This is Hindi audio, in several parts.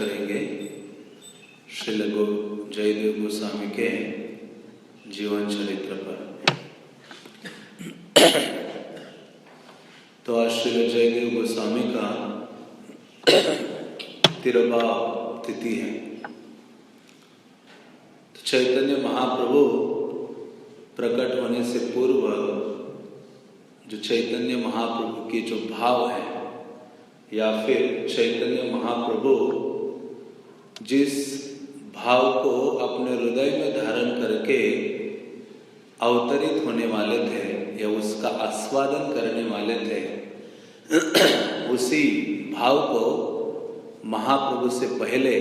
करेंगे श्रील जयदेव गोस्वामी के जीवन चरित्र पर। तो आज श्रील जयदेव गोस्वामी का तिरुभाव तिथि है। तो चैतन्य महाप्रभु प्रकट होने से पूर्व जो चैतन्य महाप्रभु के जो भाव है, या फिर चैतन्य महाप्रभु जिस भाव को अपने हृदय में धारण करके अवतरित होने वाले थे या उसका आस्वादन करने वाले थे, उसी भाव को महाप्रभु से पहले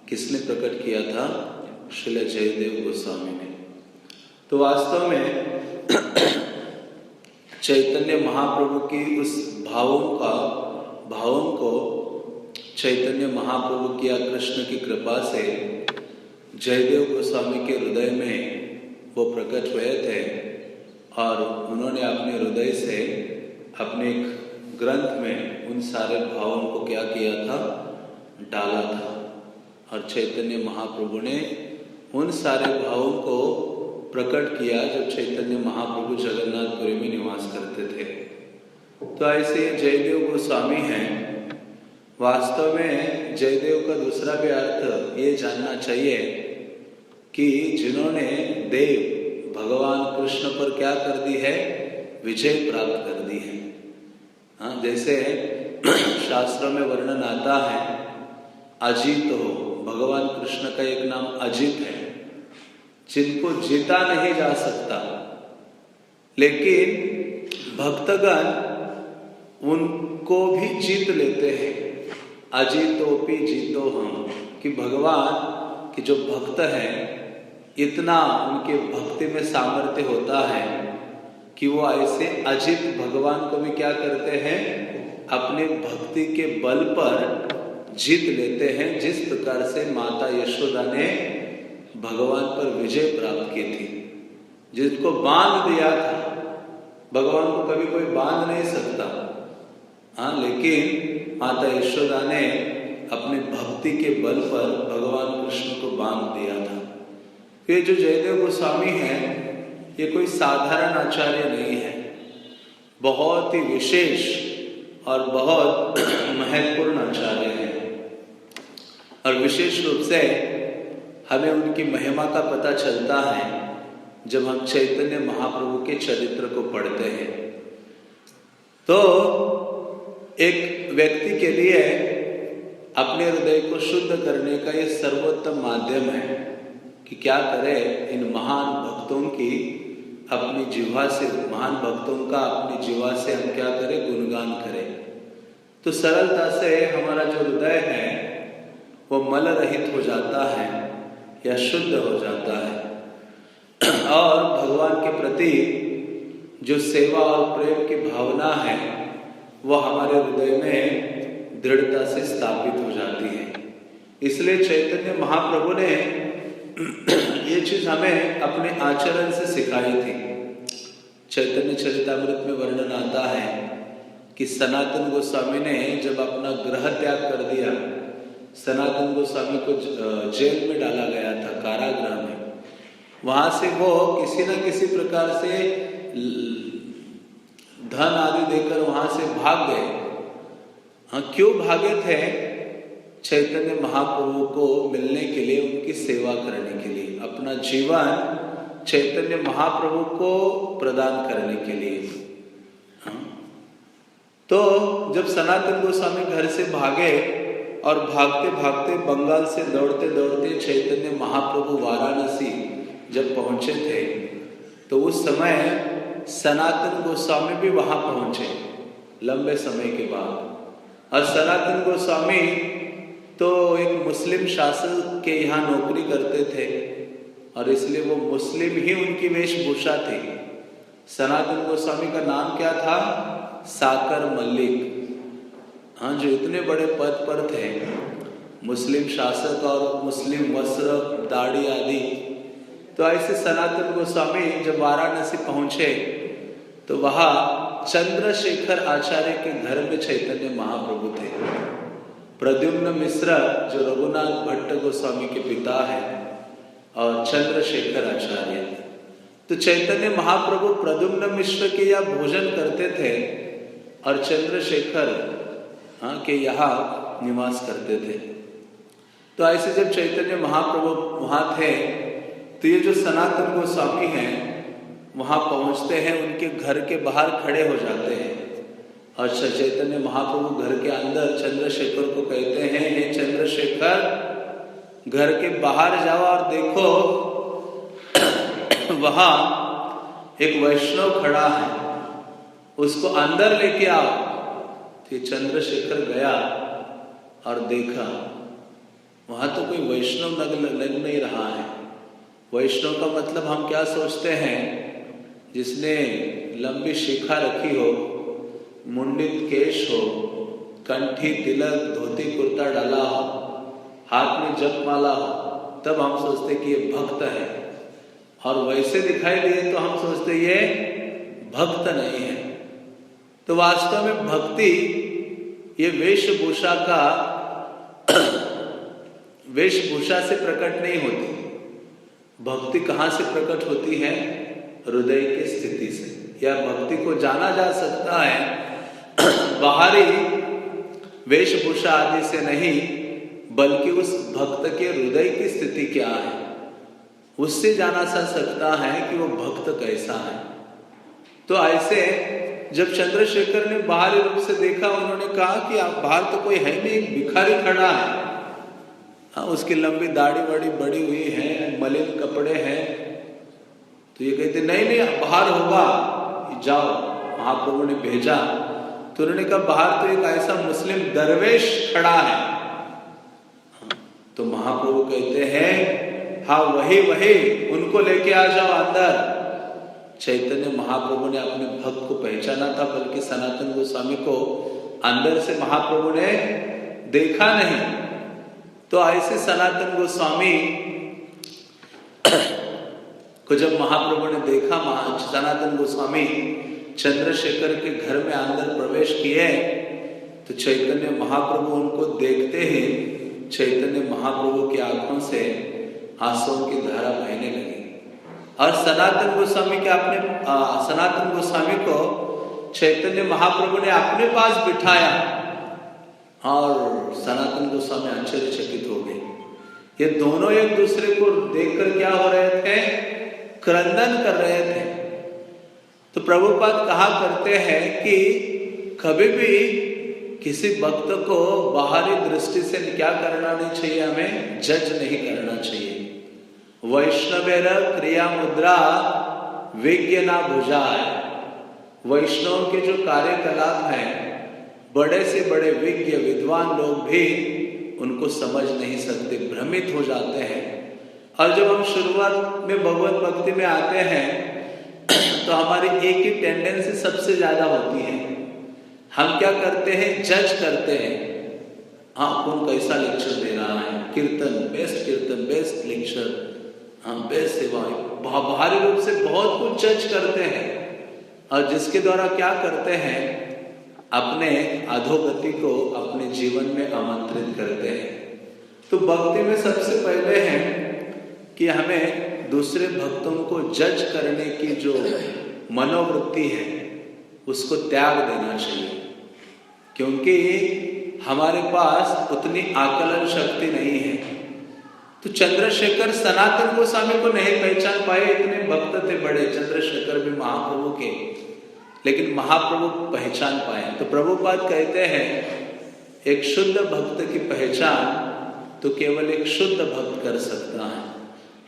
किसने प्रकट किया था? श्रील जयदेव गोस्वामी ने। तो वास्तव में चैतन्य महाप्रभु की उस भावों को चैतन्य महाप्रभु की या कृष्ण की कृपा से जयदेव गोस्वामी के हृदय में वो प्रकट हुए थे और उन्होंने अपने हृदय से अपने एक ग्रंथ में उन सारे भावों को क्या किया था? डाला था। और चैतन्य महाप्रभु ने उन सारे भावों को प्रकट किया जब चैतन्य महाप्रभु जगन्नाथपुरी में निवास करते थे। तो ऐसे जयदेव गोस्वामी हैं। वास्तव में जयदेव का दूसरा भी अर्थ ये जानना चाहिए कि जिन्होंने देव भगवान कृष्ण पर क्या कर दी है? विजय प्राप्त कर दी है। जैसे शास्त्रों में वर्णन आता है, अजित हो, भगवान कृष्ण का एक नाम अजित है, जिनको जीता नहीं जा सकता, लेकिन भक्तगण उनको भी जीत लेते हैं। अजीतोपि जीतो हम, कि भगवान के जो भक्त हैं, इतना उनके भक्ति में सामर्थ्य होता है कि वो ऐसे अजित भगवान को भी क्या करते हैं? अपने भक्ति के बल पर जीत लेते हैं। जिस प्रकार से माता यशोदा ने भगवान पर विजय प्राप्त की थी, जिसको बांध दिया था, भगवान को कभी कोई बांध नहीं सकता, लेकिन माता यशोदा ने अपने भक्ति के बल पर भगवान कृष्ण को बांध दिया था। ये जो जयदेव गोस्वामी हैं, ये कोई साधारण आचार्य नहीं है, बहुत ही विशेष और बहुत महत्वपूर्ण आचार्य हैं। और विशेष रूप से हमें उनकी महिमा का पता चलता है जब हम चैतन्य महाप्रभु के चरित्र को पढ़ते हैं। तो एक व्यक्ति के लिए अपने हृदय को शुद्ध करने का ये सर्वोत्तम माध्यम है कि क्या करें? इन महान भक्तों की अपनी जीवा से, महान भक्तों का अपनी जीवा से हम क्या करें? गुणगान करें। तो सरलता से हमारा जो हृदय है वो मल रहित हो जाता है या शुद्ध हो जाता है, और भगवान के प्रति जो सेवा और प्रेम की भावना है वह हमारे हृदय में दृढ़ता से स्थापित हो जाती है। इसलिए चैतन्य महाप्रभु ने ये चीज हमें अपने आचरण से सिखाई थी। चैतन्य चरितामृत में वर्णन आता है कि सनातन गोस्वामी ने जब अपना गृह त्याग कर दिया, सनातन गोस्वामी को जेल में डाला गया था, कारागृह में। वहां से वो किसी न किसी प्रकार से धन आदि देकर वहां से भाग गए। क्यों भागे थे? चैतन्य महाप्रभु को मिलने के लिए, उनकी सेवा करने के लिए, अपना जीवन चैतन्य महाप्रभु को प्रदान करने के लिए। तो जब सनातन गोस्वामी घर से भागे और भागते भागते बंगाल से दौड़ते दौड़ते चैतन्य महाप्रभु वाराणसी जब पहुंचे थे, तो उस समय सनातन गोस्वामी भी वहां पहुंचे लंबे समय के बाद। और सनातन गोस्वामी तो एक मुस्लिम शासक के यहाँ नौकरी करते थे और इसलिए वो मुस्लिम ही उनकी वेशभूषा थी। सनातन गोस्वामी का नाम क्या था? साकर मल्लिक। जो इतने बड़े पद पर थे, मुस्लिम शासक और मुस्लिम वस्त्र, दाढ़ी आदि। तो ऐसे सनातन गोस्वामी जब वाराणसी पहुंचे तो वहां चंद्रशेखर आचार्य के घर में चैतन्य महाप्रभु थे। प्रद्युम्न मिश्र जो रघुनाथ भट्ट गोस्वामी के पिता हैं और चंद्रशेखर आचार्य। तो चैतन्य महाप्रभु प्रद्युम्न मिश्र के यहाँ भोजन करते थे और चंद्रशेखर के यहाँ निवास करते थे। तो ऐसे जब चैतन्य महाप्रभु वहाँ थे तो ये जो सनातन गोस्वामी हैं वहाँ पहुँचते हैं, उनके घर के बाहर खड़े हो जाते हैं और चैतन्य महाप्रभु घर के अंदर चंद्रशेखर को कहते हैं, हे चंद्रशेखर, घर के बाहर जाओ और देखो वहाँ एक वैष्णव खड़ा है, उसको अंदर लेके आओ। तो चंद्रशेखर गया और देखा वहां तो कोई वैष्णव लग नहीं रहा है। वैष्णव का मतलब हम क्या सोचते हैं, जिसने लंबी शिखा रखी हो, मुंडित केश हो, कंठी तिलक धोती कुर्ता डाला हो, हाथ में जपमाला हो, तब हम सोचते कि ये भक्त है। और वैसे दिखाई दिए तो हम सोचते ये भक्त नहीं है। तो वास्तव में भक्ति ये वेशभूषा से प्रकट नहीं होती। भक्ति कहाँ से प्रकट होती है? हृदय की स्थिति से। या भक्ति को जाना जा सकता है बाहरी वेशभूषा आदि से नहीं, बल्कि उस भक्त के हृदय की स्थिति क्या है, उससे जाना जा सकता है कि वो भक्त कैसा है। तो ऐसे जब चंद्रशेखर ने बाहरी रूप से देखा, उन्होंने कहा कि आप बाहर तो कोई है नहीं, एक भिखारी खड़ा है। हाँ, उसकी लंबी दाढ़ी वाड़ी बड़ी हुई है, मलिन कपड़े हैं। तो ये कहते नहीं नहीं बाहर होगा, जाओ। महाप्रभु ने भेजा तो उन्होंने कहा बाहर तो एक ऐसा मुस्लिम दरवेश खड़ा है। तो महाप्रभु कहते हैं हाँ वही उनको लेके आ जाओ अंदर। चैतन्य महाप्रभु ने अपने भक्त को पहचाना था, बल्कि सनातन गोस्वामी को अंदर से महाप्रभु ने देखा नहीं। तो ऐसे सनातन गोस्वामी को जब महाप्रभु ने देखा, सनातन गोस्वामी चंद्रशेखर के घर में अंदर प्रवेश किए, तो चैतन्य महाप्रभु उनको देखते ही चैतन्य महाप्रभु की आंखों से आंसुओं की धारा बहने लगी। और सनातन गोस्वामी को चैतन्य महाप्रभु ने अपने पास बिठाया और सनातन गोस्वामी आश्चर्यचकित हो गए। ये दोनों एक दूसरे को देखकर क्या हो रहे थे? क्रंदन कर रहे थे। तो प्रभुपाद कहा करते हैं कि कभी भी किसी भक्त को बाहरी दृष्टि से क्या करना नहीं चाहिए, हमें जज नहीं करना चाहिए। वैष्णवेर क्रिया मुद्रा विज्ञ ना भुजाय। वैष्णव के जो कार्यकलाप हैं, बड़े से बड़े विज्ञ विद्वान लोग भी उनको समझ नहीं सकते, भ्रमित हो जाते हैं। और जब हम शुरुआत में भगवत भक्ति में आते हैं तो हमारी एक ही टेंडेंसी सबसे ज्यादा होती है, हम क्या करते हैं? जज करते हैं। हाँ, कौन कैसा लेक्चर दे रहा है, कीर्तन बेस्ट लेक्चर, हाँ बेस्ट सेवा। बाहरी रूप से बहुत कुछ जज करते हैं और जिसके द्वारा क्या करते हैं? अपने अधोगति को अपने जीवन में आमंत्रित करते हैं। तो भक्ति में सबसे पहले है कि हमें दूसरे भक्तों को जज करने की जो मनोवृत्ति है उसको त्याग देना चाहिए, क्योंकि हमारे पास उतनी आकलन शक्ति नहीं है। तो चंद्रशेखर सनातन गोस्वामी को नहीं पहचान पाए, इतने भक्त थे बड़े चंद्रशेखर भी महाप्रभु के, लेकिन महाप्रभु पहचान पाए। तो प्रभुपाद कहते हैं एक शुद्ध भक्त की पहचान तो केवल एक शुद्ध भक्त कर सकता है।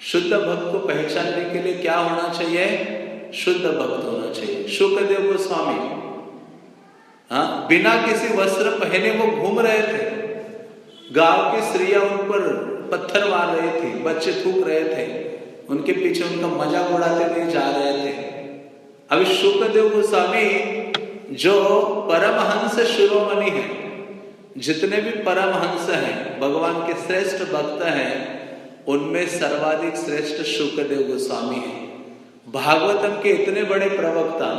शुद्ध भक्त को पहचानने के लिए क्या होना चाहिए? शुद्ध भक्त होना चाहिए। शुकदेव गोस्वामी बिना किसी वस्त्र पहने वो घूम रहे थे, गांव की स्त्रियां उन पर पत्थर मार रही थी, बच्चे थूक रहे थे, उनके पीछे उनका मजाक उड़ाते हुए जा रहे थे। अभी शुकदेव गोस्वामी जो परमहंस शिरोमणि है, जितने भी परमहंस हैं, भगवान के श्रेष्ठ भक्त हैं, उनमें सर्वाधिक श्रेष्ठ शुकदेव गोस्वामी है। भागवतम के इतने बड़े प्रवक्ता,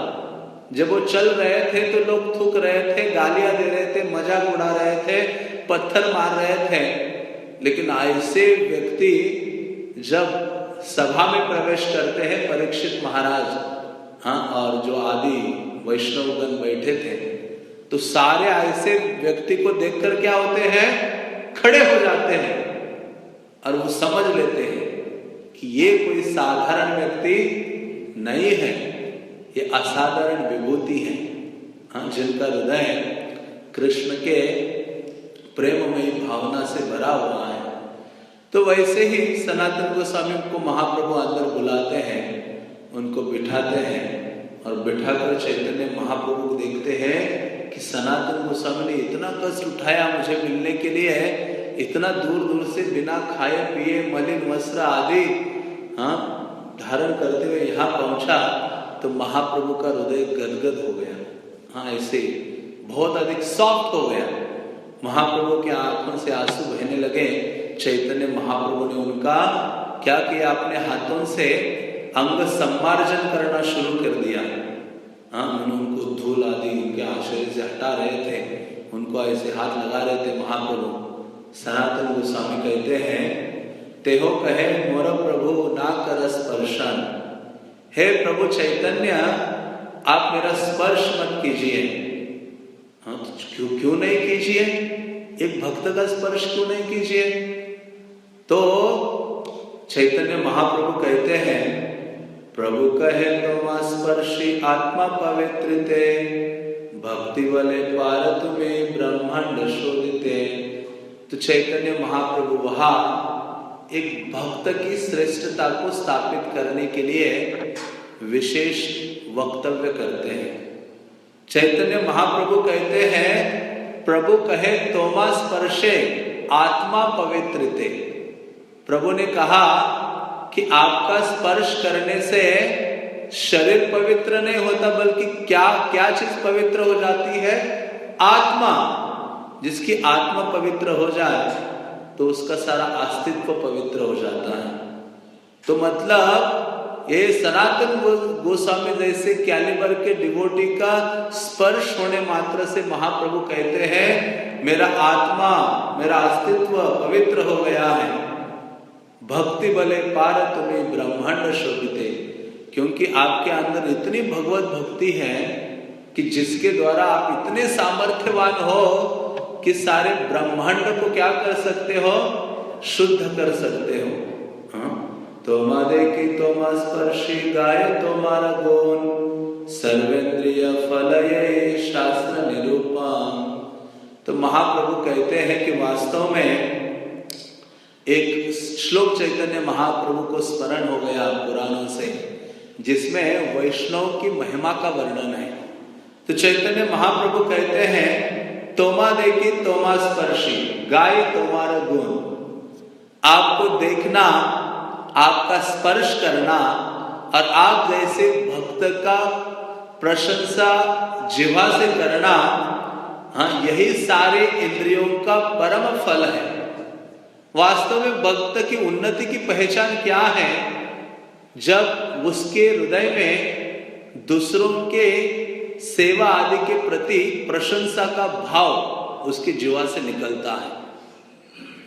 जब वो चल रहे थे तो लोग थूक रहे थे, गालियां दे रहे थे, मजाक उड़ा रहे थे, पत्थर मार रहे थे, लेकिन ऐसे व्यक्ति जब सभा में प्रवेश करते हैं, परीक्षित महाराज और जो आदि वैष्णवगण बैठे थे, तो सारे ऐसे व्यक्ति को देखकर क्या होते हैं, खड़े हो जाते हैं और वो समझ लेते हैं कि ये कोई साधारण व्यक्ति नहीं है, ये असाधारण विभूति है, जिनका हृदय कृष्ण के प्रेममयी भावना से भरा हुआ है। तो वैसे ही सनातन गोस्वामी को महाप्रभु अंदर बुलाते हैं, उनको बिठाते हैं और बिठाकर चैतन्य महाप्रभु को देखते हैं कि सनातन गोस्वामी ने इतना कष्ट उठाया मुझे मिलने के लिए, इतना दूर दूर से बिना खाए पिए मलिन वस्त्र आदि धारण करते हुए यहाँ पहुंचा, तो महाप्रभु का हृदय गदगद हो गया। ऐसे बहुत अधिक सॉफ्ट हो गया। महाप्रभु के आंखों से आंसू बहने लगे। चैतन्य महाप्रभु ने उनका क्या किया, अपने हाथों से अंग सम्मार्जन करना शुरू कर दिया। उनको धूल आदि उनके आश्रय से हटा रहे थे, उनको ऐसे हाथ लगा रहे थे महाप्रभु। सनातन गोस्वामी कहते हैं, तेहो कहे मोर प्रभु ना कर स्पर्शन, हे प्रभु चैतन्य आप मेरा स्पर्श मत कीजिए। तो क्यों नहीं कीजिए, एक भक्त का स्पर्श क्यों नहीं कीजिए? तो चैतन्य महाप्रभु कहते हैं, प्रभु कहे तो स्पर्शी आत्मा पवित्रते, भक्ति वाले पार तुम्हें ब्रह्मांड शोधिते। तो चैतन्य महाप्रभु वहां एक भक्त की श्रेष्ठता को स्थापित करने के लिए विशेष वक्तव्य करते हैं। चैतन्य महाप्रभु कहते हैं, प्रभु कहे तोमा स्पर्शे आत्मा पवित्रते। प्रभु ने कहा कि आपका स्पर्श करने से शरीर पवित्र नहीं होता, बल्कि क्या क्या चीज पवित्र हो जाती है? आत्मा। जिसकी आत्मा पवित्र हो जाए तो उसका सारा अस्तित्व पवित्र हो जाता है। तो मतलब ये सनातन गोस्वामी जैसे कैलिबर के डिवोटी का स्पर्श होने मात्र से महाप्रभु कहते हैं, मेरा आत्मा, मेरा अस्तित्व पवित्र हो गया है। भक्ति बले पार तुम्हें ब्रह्मांड शोभिते, क्योंकि आपके अंदर इतनी भगवत भक्ति है कि जिसके द्वारा आप इतने सामर्थ्यवान हो कि सारे ब्रह्मांड को क्या कर सकते हो, शुद्ध कर सकते हो। तोमा देखी तोमा स्पर्शी गाय तोमारा गुण, सर्वेंद्रिय फलये शास्त्र निरूपम। तो महाप्रभु कहते हैं कि वास्तव में एक श्लोक चैतन्य महाप्रभु को स्मरण हो गया पुराणों से, जिसमें वैष्णव की महिमा का वर्णन है। तो चैतन्य महाप्रभु कहते हैं, तोमा देखी तोमा स्पर्शी गाय तोमारा गुण। आपको देखना, आपका स्पर्श करना और आप जैसे भक्त का प्रशंसा जिह्वा से करना, यही सारे इंद्रियों का परम फल है। वास्तव में भक्त की उन्नति की पहचान क्या है? जब उसके हृदय में दूसरों के सेवा आदि के प्रति प्रशंसा का भाव उसकी जीवा से निकलता है।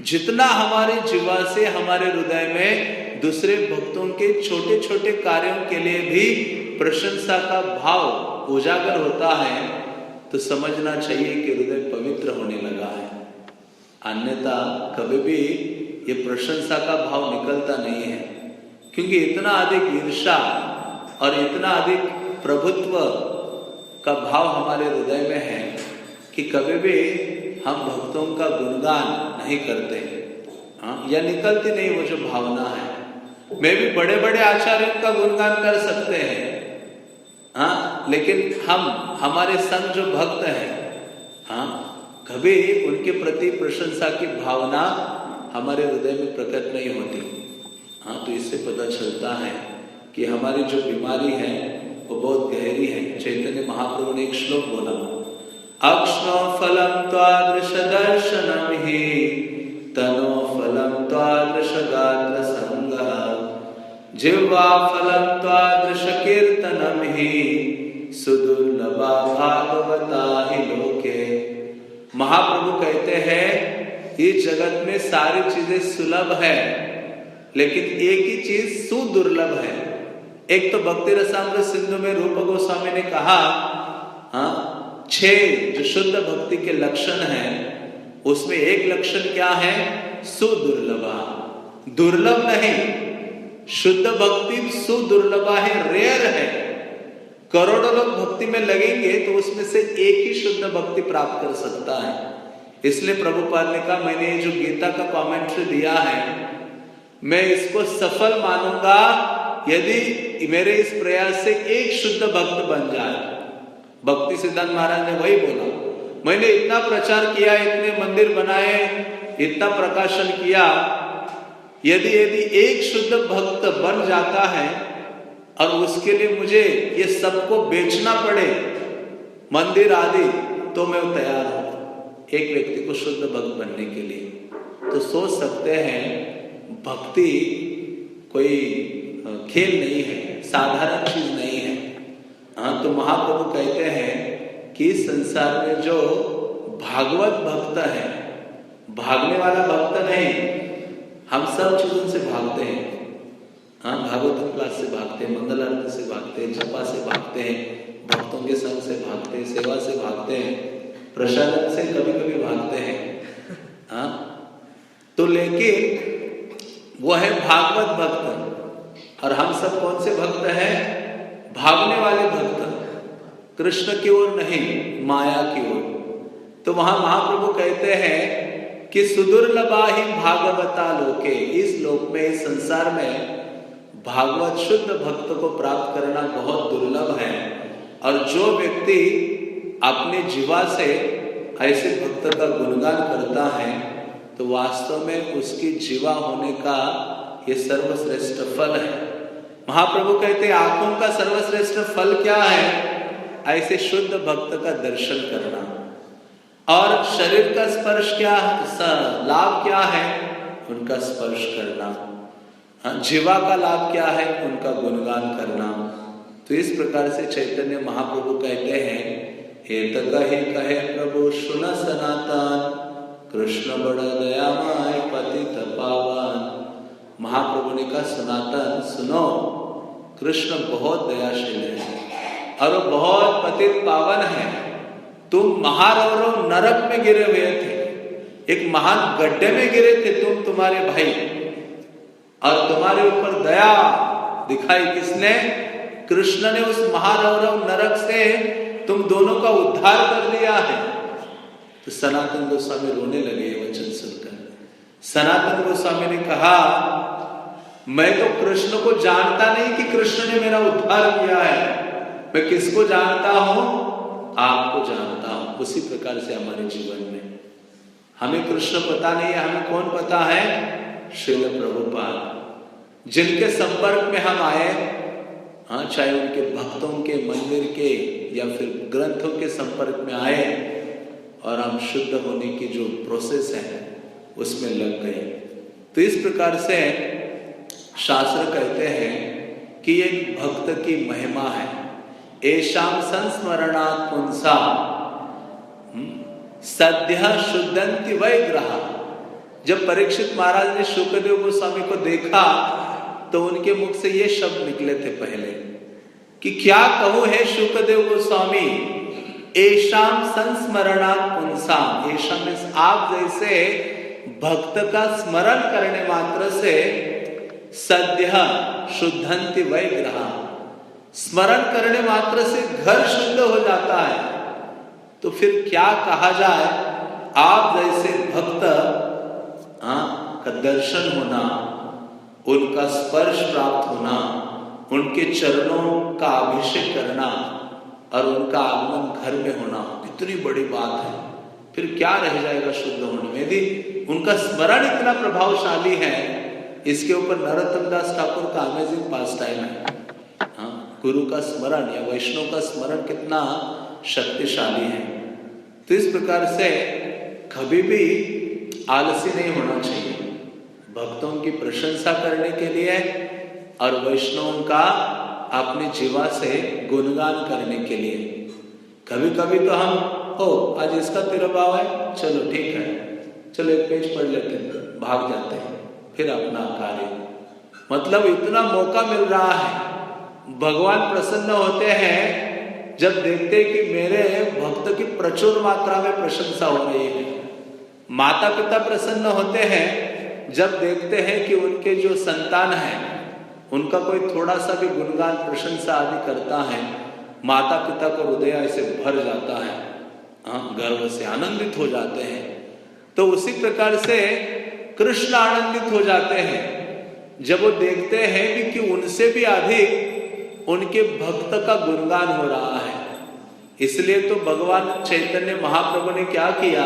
जितना हमारे जीवा से हमारे हृदय में दूसरे भक्तों के छोटे छोटे कार्यों के लिए भी प्रशंसा का भाव उजागर होता है, तो समझना चाहिए कि हृदय पवित्र होने लगा है। अन्यथा कभी भी ये प्रशंसा का भाव निकलता नहीं है, क्योंकि इतना अधिक ईर्ष्या और इतना अधिक प्रभुत्व का भाव हमारे हृदय में है कि कभी भी हम भक्तों का गुणगान नहीं करते, या निकलती नहीं वो जो भावना है। मैं भी बड़े बड़े आचार्यों का गुणगान कर सकते हैं, लेकिन हमारे संग जो भक्त हैं, कभी उनके प्रति प्रशंसा की भावना हमारे हृदय में प्रकट नहीं होती। तो इससे पता चलता है कि हमारी जो बीमारी है वो बहुत गहरी है। चैतन्य महाप्रभु ने एक श्लोक बोला, अक्ष्णो फलम त्वादृश दर्शनम हि तनो फलम त्वादृश गात्र संगः, जिह्वा फलम त्वादृश कीर्तनम हि सुदुर्लभा भागवता हि लोके। महाप्रभु कहते हैं इस जगत में सारी चीजें सुलभ है, लेकिन एक ही चीज सुदुर्लभ है। एक तो भक्ति रसामृत सिंधु में रूप गोस्वामी ने कहा, 6 जो शुद्ध भक्ति के लक्षण हैं, उसमें एक लक्षण क्या है? सुदुर्लभा। दुर्लभ नहीं, शुद्ध भक्ति सुदुर्लभा है, रेयर है। करोड़ों लोग भक्ति में लगेंगे तो उसमें से एक ही शुद्ध भक्ति प्राप्त कर सकता है। इसलिए प्रभुपाद ने कहा, मैंने जो गीता का कमेंट्री दिया है, मैं इसको सफल मानूंगा यदि मेरे इस प्रयास से एक शुद्ध भक्त बन जाए। भक्ति सिद्धांत महाराज ने वही बोला, मैंने इतना प्रचार किया, इतने मंदिर बनाए, इतना प्रकाशन किया, यदि एक शुद्ध भक्त बन जाता है और उसके लिए मुझे ये सबको बेचना पड़े, मंदिर आदि, तो मैं तैयार हूं एक व्यक्ति को शुद्ध भक्त बनने के लिए। तो सोच सकते हैं भक्ति कोई खेल नहीं है, साधारण चीज नहीं है। तो महाप्रभु कहते हैं कि संसार में जो भागवत भक्त है, भागने वाला भक्त नहीं, हम सब चीजों से भागते हैं। भागवतम क्लास से भागते हैं, मंगल आरती से भागते हैं, जपा से भागते हैं, भक्तों के संग से भागते हैं, सेवा से भागते हैं, प्रसाद से कभी कभी भागते हैं। तो लेकिन वो है भागवत भक्त, और हम सब कौन से भक्त हैं? भागने वाले भक्त, कृष्ण की ओर नहीं, माया की ओर। तो वहां महाप्रभु कहते हैं कि सुदुर्लभा ही भागवता लोके, इस लोक में, इस संसार में भागवत शुद्ध भक्त को प्राप्त करना बहुत दुर्लभ है। और जो व्यक्ति अपने जीवा से ऐसे भक्त का गुणगान करता है, तो वास्तव में उसकी जीवा होने का ये सर्वश्रेष्ठ फल है। महाप्रभु कहते हैं, आंखों का सर्वश्रेष्ठ फल क्या है? ऐसे शुद्ध भक्त का दर्शन करना। और शरीर का स्पर्श क्या, लाभ क्या है? उनका स्पर्श करना। जीवा का लाभ क्या है? उनका गुणगान करना। तो इस प्रकार से चैतन्य महाप्रभु कहते हैं, एत कहे प्रभु सुन सनातन, कृष्ण बड़ा दयामय पतित पावन। महाप्रभु ने कहा, सनातन सुनो, कृष्ण बहुत दयाशील है और वो बहुत पतित पावन है। तुम महारौरव नरक में गिरे हुए थे, एक महान गड्ढे में गिरे थे तुम, तुम्हारे भाई, और तुम्हारे ऊपर दया दिखाई किसने? कृष्ण ने। उस महारौरव नरक से तुम दोनों का उद्धार कर दिया है। तो सनातन गोस्वामी रोने लगे ये वचन सुनकर। सनातन गोस्वामी ने कहा, मैं तो कृष्ण को जानता नहीं कि कृष्ण ने मेरा उद्धार किया है, मैं किसको जानता हूं? आपको जानता हूं। उसी प्रकार से हमारे जीवन में हमें कृष्ण पता नहीं है, हमें कौन पता है? श्रील प्रभुपाद, जिनके संपर्क में हम आए, चाहे उनके भक्तों के, मंदिर के या फिर ग्रंथों के संपर्क में आए, और हम शुद्ध होने की जो प्रोसेस है उसमें लग गए। तो इस प्रकार से शास्त्र कहते हैं कि एक भक्त की महिमा है, एशाम संस्मरणात् पुंसा सद्यः शुद्धन्ति वैग्रहा। जब परीक्षित महाराज ने शुकदेव गोस्वामी को देखा तो उनके मुख से ये शब्द निकले थे पहले कि क्या कहूं है शुकदेव गोस्वामी, एशाम संस्मरणात् पुंसा। एशाम में आप जैसे भक्त का स्मरण करने मात्र से सद्यः शुद्धन्ति वैग्रहा, स्मरण करने मात्र से घर शुद्ध हो जाता है। तो फिर क्या कहा जाए, आप जैसे भक्त का दर्शन होना, उनका स्पर्श प्राप्त होना, उनके चरणों का अभिषेक करना और उनका आगमन घर में होना, कितनी बड़ी बात है। फिर क्या रह जाएगा शुद्ध होने में? यदि उनका स्मरण इतना प्रभावशाली है, इसके ऊपर नरोत्तम दास ठाकुर का अमेजिंग पास टाइम है। गुरु का स्मरण या वैष्णव का स्मरण कितना शक्तिशाली है। तो इस प्रकार से कभी भी आलसी नहीं होना चाहिए, भक्तों की प्रशंसा करने के लिए और वैष्णवों का अपने जीवा से गुणगान करने के लिए। कभी कभी तो हम आज इसका तिरुभाव है, चलो ठीक है, चलो एक पेज पढ़ लेते हैं, भाग जाते हैं, फिर अपना कार्य। मतलब इतना मौका मिल रहा है, भगवान प्रसन्न होते हैं जब देखते हैं कि मेरे भक्त की प्रचुर मात्रा में प्रशंसा हो रही है। माता पिता प्रसन्न होते हैं जब देखते हैं कि उनके जो संतान हैं उनका कोई थोड़ा सा भी गुणगान प्रशंसा आदि करता है, माता पिता को हृदय ऐसे भर जाता है, गर्व से आनंदित हो जाते हैं। तो उसी प्रकार से कृष्ण आनंदित हो जाते हैं जब वो देखते हैं कि उनसे भी अधिक उनके भक्त का गुणगान हो रहा है। इसलिए तो भगवान चैतन्य महाप्रभु ने क्या किया,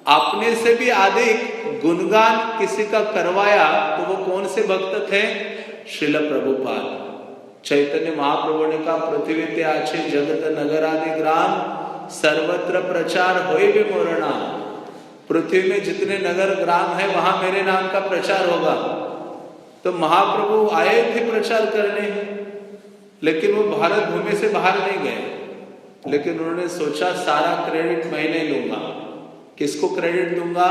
अपने से भी अधिक गुणगान किसी का करवाया। तो वो कौन से भक्त थे? श्रील प्रभुपाद। चैतन्य महाप्रभु ने कहा, पृथ्वी ते आछे जगत नगर आदि ग्राम, सर्वत्र प्रचार होए भी मोर नाम। पृथ्वी में जितने नगर ग्राम है वहां मेरे नाम का प्रचार होगा। तो महाप्रभु आए थे प्रचार करने, लेकिन वो भारत भूमि से बाहर नहीं गए। लेकिन उन्होंने सोचा सारा क्रेडिट मैं नहीं लूंगा। किसको क्रेडिट दूंगा?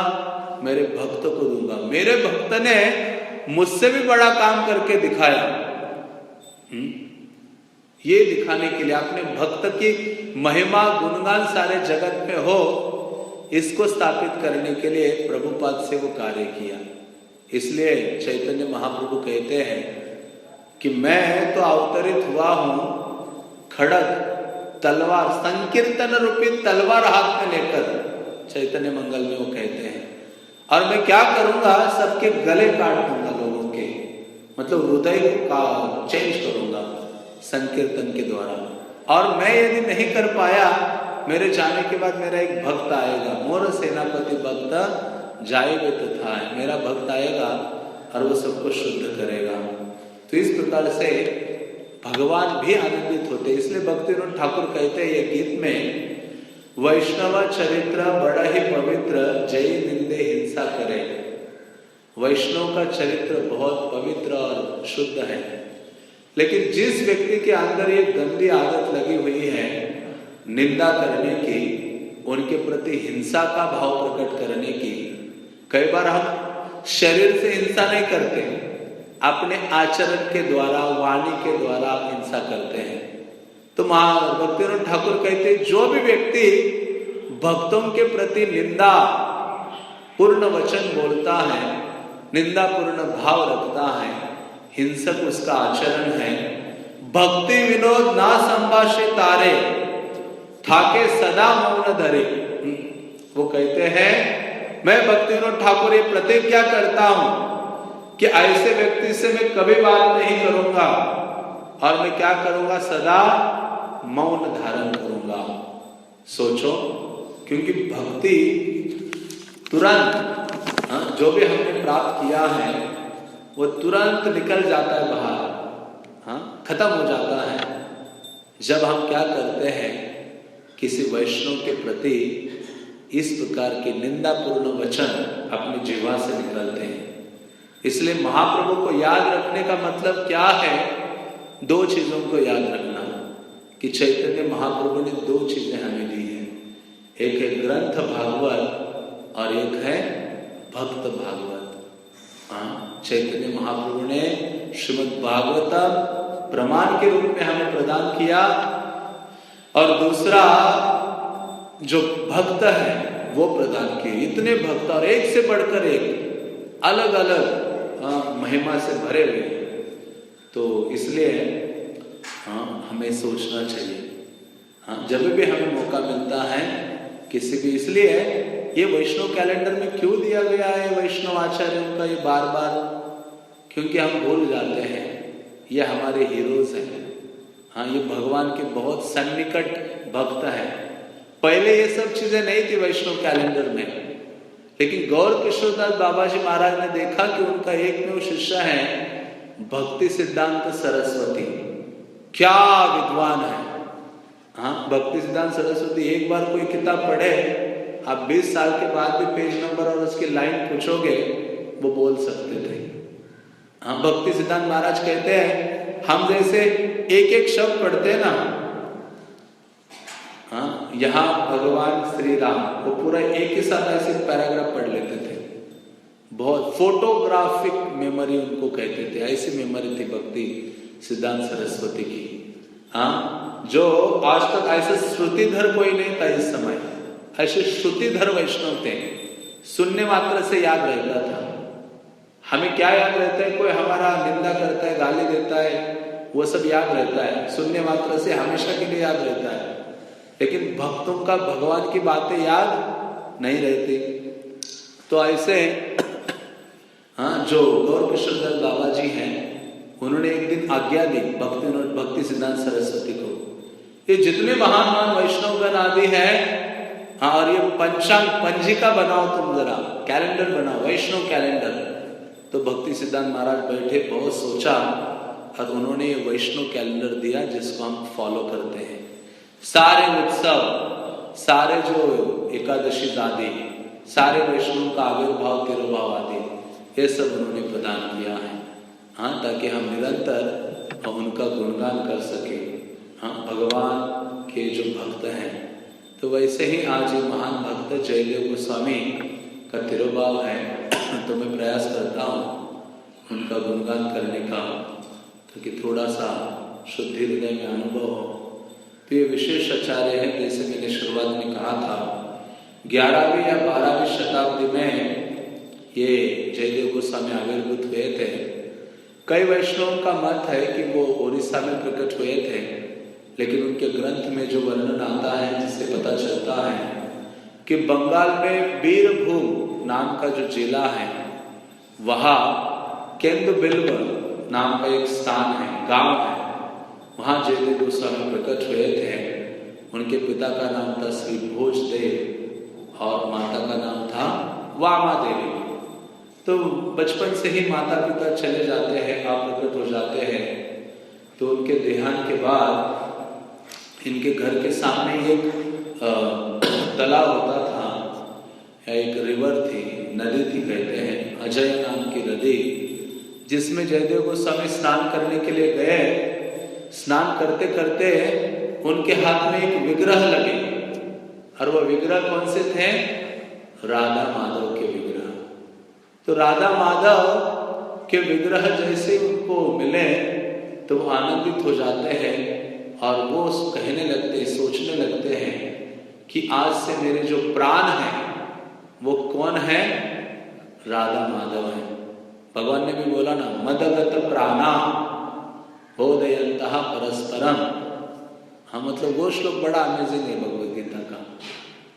मेरे भक्त को दूंगा। मेरे भक्त ने मुझसे भी बड़ा काम करके दिखाया। ये दिखाने के लिए, अपने भक्त की महिमा गुणगान सारे जगत में हो, इसको स्थापित करने के लिए प्रभुपाद से वो कार्य किया। इसलिए चैतन्य महाप्रभु कहते हैं कि मैं तो अवतरित हुआ हूं खड़ग तलवार, संकीर्तन रूपी तलवार हाथ में लेकर। चैतन्य मंगल में वो कहते हैं, और मैं क्या करूंगा, सबके गले काट दूंगा लोगों के, मतलब हृदय का चेंज करूंगा संकीर्तन के द्वारा। और मैं यदि नहीं कर पाया, मेरे जाने के बाद मेरा एक भक्त आएगा, मोर सेनापति भक्त जाएगा तथा, मेरा भक्त आएगा और वो सबको शुद्ध करेगा। तो इस प्रकार से भगवान भी आनंदित होते। इसलिए भक्तिविनोद ठाकुर कहते हैं ये गीत में, वैष्णव चरित्र बड़ा ही पवित्र, जय निंदे हिंसा करे। वैष्णव का चरित्र बहुत पवित्र और शुद्ध है, लेकिन जिस व्यक्ति के अंदर ये गंदी आदत लगी हुई है निंदा करने की, उनके प्रति हिंसा का भाव प्रकट करने की, कई बार हम शरीर से हिंसा नहीं करते, अपने आचरण के द्वारा, वाणी के द्वारा हिंसा करते हैं। तो भक्तिविनोद ठाकुर कहते हैं, जो भी व्यक्ति भक्तों के प्रति निंदा पूर्ण वचन बोलता है, निंदा पूर्ण भाव रखता है, हिंसक उसका आचरण है, भक्ति विनोद ना संभाषे तारे, थाके सदा मौन धरे। वो कहते हैं, मैं भक्तिविनोद ठाकुर ये प्रतिज्ञा करता हूं कि ऐसे व्यक्ति से मैं कभी बात नहीं करूंगा, और मैं क्या करूंगा, सदा मौन धारण करूंगा। सोचो, क्योंकि भक्ति तुरंत जो भी हमने प्राप्त किया है वो तुरंत निकल जाता है बाहर, खत्म हो जाता है जब हम क्या करते हैं, किसी वैष्णव के प्रति इस प्रकार के निंदापूर्ण वचन अपनी जीवा से निकलते हैं। इसलिए महाप्रभु को याद रखने का मतलब क्या है? दो चीजों को याद रखना, कि चैतन्य महाप्रभु ने दो चीजें हमें दी है, एक है ग्रंथ भागवत और एक है भक्त भागवत। चैतन्य महाप्रभु ने श्रीमद् भागवत प्रमाण के रूप में हमें प्रदान किया, और दूसरा जो भक्त है वो प्रदान किए। इतने भक्त, और एक से बढ़कर एक अलग अलग महिमा से भरे हुए। तो इसलिए हमें सोचना चाहिए, जब भी हमें मौका मिलता है किसी भी, इसलिए ये वैष्णव कैलेंडर में क्यों दिया गया है वैष्णव आचार्यों का ये बार बार, क्योंकि हम भूल जाते हैं ये हमारे हीरोज हैं। ये भगवान के बहुत सन्निकट भक्त हैं। पहले ये सब चीजें नहीं थी वैष्णव कैलेंडर में, लेकिन गौर किशोरदास बाबा जी महाराज ने देखा कि उनका एकमेव शिष्य है भक्ति सिद्धांत सरस्वती। क्या विद्वान है! भक्ति सिद्धांत सरस्वती, एक बार कोई किताब पढ़े, आप 20 साल के बाद भी पेज नंबर और उसकी लाइन पूछोगे, वो बोल सकते थे। भक्ति सिद्धांत महाराज कहते हैं, हम जैसे एक एक शब्द पढ़ते हैं ना, यहाँ भगवान श्री राम वो पूरा एक ही साथ ऐसे पैराग्राफ पढ़ लेते थे। बहुत फोटोग्राफिक मेमोरी उनको कहते थे, ऐसी मेमोरी थी भक्ति सिद्धांत सरस्वती की। हाँ, जो आज तक ऐसे श्रुतिधर कोई नहीं था इस समय, ऐसे श्रुतिधर वैष्णव थे। सुनने मात्र से याद रहता था। हमें क्या याद रहता है, कोई हमारा निंदा करता है, गाली देता है, वो सब याद रहता है, सुनने मात्र से हमेशा के लिए याद रहता है। लेकिन भक्तों का भगवान की बातें याद नहीं रहती। तो ऐसे हाँ, जो गौर किशोरदास बाबा जी हैं, उन्होंने एक दिन आज्ञा दी भक्ति सिद्धांत सरस्वती को, ये जितने महान वैष्णवगण आदि है, हाँ, और ये पंचांग पंजिका बनाओ, तुम जरा कैलेंडर बनाओ, वैष्णव कैलेंडर। तो भक्ति सिद्धांत महाराज बैठे, बहुत सोचा, और उन्होंने ये वैष्णव कैलेंडर दिया जिसको हम फॉलो करते हैं। सारे उत्सव, सारे जो एकादशी आदि, सारे वैष्णव का आविर्भाव तिरुभाव आदि, ये सब उन्होंने प्रदान किया है। हाँ, ताकि हम निरंतर उनका गुणगान कर सके। हाँ, भगवान के जो भक्त हैं, तो वैसे ही आज ये महान भक्त जयदेव गोस्वामी का तिरुभाव है, तो मैं प्रयास करता हूँ उनका गुणगान करने का, ताकि थोड़ा सा शुद्धि हृदय में अनुभव हो। तो ये विशेष आचार्य है, जैसे मैंने शुरुआत में कहा था, 11वीं या 12वीं शताब्दी में ये जयदेव गोस्वामी आविर्भूत हुए थे। कई वैष्णवों का मत है कि वो उड़ीसा में प्रकट हुए थे, लेकिन उनके ग्रंथ में जो वर्णन आता है, जिससे पता चलता है कि बंगाल में बीरभूम नाम का जो जिला है, वहाँ केंदुबिल्व नाम का एक स्थान है, गांव है, वहाँ जयदेव गोस्वामी प्रकट हुए थे। उनके पिता का नाम था श्री भोजदेव और माता का नाम था वामा देवी। तो बचपन से ही माता पिता चले जाते हैं, अप्रकट हो जाते हैं। तो उनके देहांत के बाद इनके घर के सामने एक तालाब होता था, एक रिवर थी, नदी थी, कहते हैं अजय नाम की नदी, जिसमें जयदेव गोस्वामी स्नान करने के लिए गए। स्नान करते करते उनके हाथ में एक विग्रह लगे, और वह विग्रह कौन से थे? राधा माधव के विग्रह। तो राधा माधव के विग्रह जैसे उनको मिले तो वो आनंदित हो जाते हैं, और वो कहने लगते, सोचने लगते हैं कि आज से मेरे जो प्राण हैं वो कौन है? राधा माधव है। भगवान ने भी बोला ना, मदगत प्राणा बोधयन्तः परस्परम। हाँ, मतलब वो श्लोक बड़ा अमेजिंग है भगवद गीता का,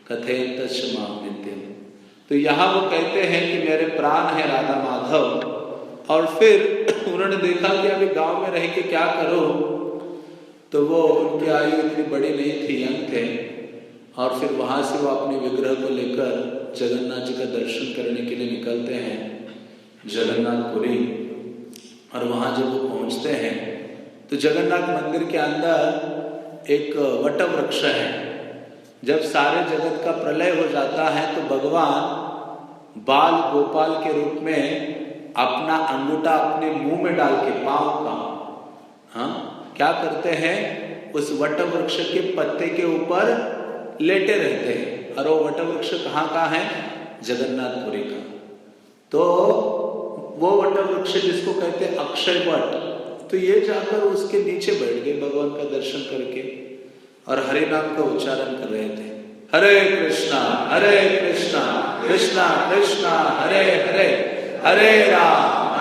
कथयन्तश्च मां नित्यम्। तो यहाँ वो कहते हैं कि मेरे प्राण है राधा माधव। और फिर उन्होंने देखा कि अभी गांव में रह के क्या करो, तो वो उनकी आयु इतनी बड़ी नहीं थी, यंग थे। और फिर वहां से वो अपने विग्रह को लेकर जगन्नाथ जी का दर्शन करने के लिए निकलते हैं, जगन्नाथपुरी। और वहां जब वो पहुंचते हैं तो जगन्नाथ मंदिर के अंदर एक वट वृक्ष है। जब सारे जगत का प्रलय हो जाता है तो भगवान बाल गोपाल के रूप में अपना अंगूठा अपने मुंह में डाल के, पांव का, हाँ, क्या करते हैं? उस वट वृक्ष के पत्ते के ऊपर लेटे रहते हैं। और वो वट वृक्ष कहाँ का है? जगन्नाथपुरी का। तो वो वट वृक्ष जिसको कहते हैं अक्षय वट, तो ये जाकर उसके नीचे बैठ गए भगवान का दर्शन करके, और हरे नाम का उच्चारण कर रहे थे, हरे कृष्णा कृष्णा कृष्णा हरे हरे, हरे राम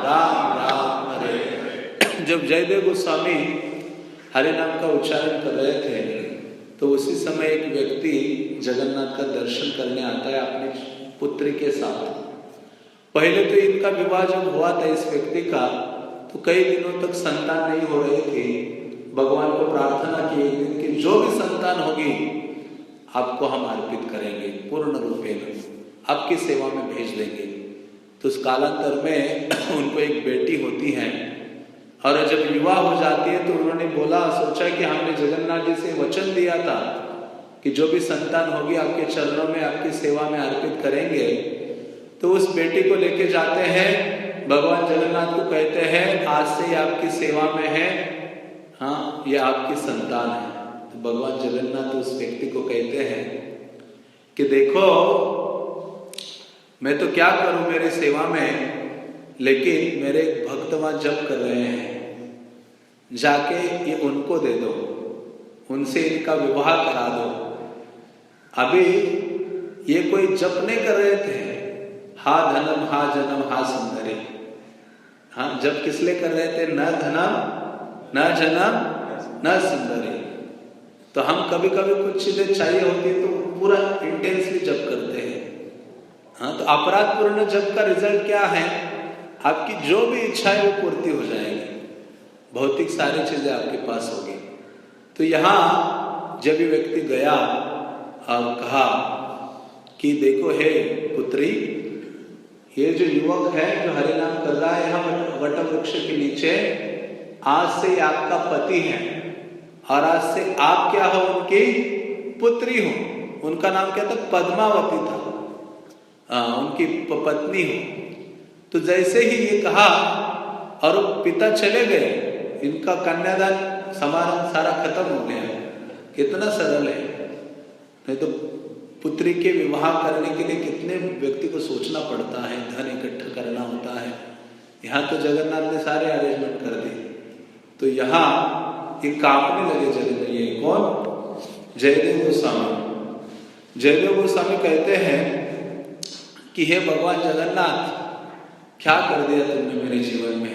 राम राम हरे। जब जयदेव गोस्वामी हरे नाम का उच्चारण कर रहे थे, तो उसी समय एक व्यक्ति जगन्नाथ का दर्शन करने आता है अपने पुत्री के साथ। पहले तो इनका विवाह जब हुआ था इस व्यक्ति का, तो कई दिनों तक संतान नहीं हो रही थी। भगवान को प्रार्थना की एक दिन की, जो भी संतान होगी आपको हम अर्पित करेंगे, पूर्ण रूपेण आपकी सेवा में भेज देंगे। तो उस कालांतर में उनको एक बेटी होती है, और जब विवाह हो जाती है तो उन्होंने बोला, सोचा कि हमने जगन्नाथ जी से वचन दिया था कि जो भी संतान होगी आपके चरणों में, आपकी सेवा में अर्पित करेंगे। तो उस बेटी को लेके जाते हैं, भगवान जगन्नाथ को कहते हैं आज से आपकी सेवा में है, हाँ, ये आपकी संतान है। तो भगवान जगन्नाथ उस व्यक्ति को कहते हैं कि देखो मैं तो क्या करूं मेरी सेवा में, लेकिन मेरे एक भक्त वहां जप कर रहे हैं, जाके ये उनको दे दो, उनसे इनका विवाह करा दो। अभी ये कोई जप नहीं कर रहे थे, हा धनम हा जन्म हा सुंदरी। हाँ, जप किस लिए कर रहे थे? न धनम न जन्म न सुंदरी। तो हम कभी कभी कुछ चीजें चाहिए होती है तो पूरा इंटेंसली जप करते हैं। हाँ, तो अपराध पूर्ण जप का रिजल्ट क्या है? आपकी जो भी इच्छा है वो पूर्ति हो जाएगी, भौतिक सारी चीजें आपके पास होगी। तो यहाँ जब ये व्यक्ति गया और कहा कि देखो हे पुत्री, ये जो युवक है जो हरि नाम कर रहा है यहाँ वट वृक्ष के नीचे, आज से आपका पति है और आज से आप क्या हो? उनकी पुत्री हो। उनका नाम क्या था? पद्मावती था, उनकी पत्नी हो। तो जैसे ही ये कहा और पिता चले गए, इनका कन्यादान समारोह सारा खत्म हो गया। कितना सरल है। नहीं तो पुत्री के विवाह करने के लिए कितने व्यक्ति को सोचना पड़ता है, धन इकट्ठा करना होता है। यहाँ तो जगन्नाथ ने सारे अरेंजमेंट कर दिए। तो यहाँ ये कांपने लगे जगन्नाथ। ये कौन? जयदेव गोस्वामी। जयदेव गोस्वामी कहते हैं कि हे भगवान जगन्नाथ, क्या कर दिया तुमने मेरे जीवन में?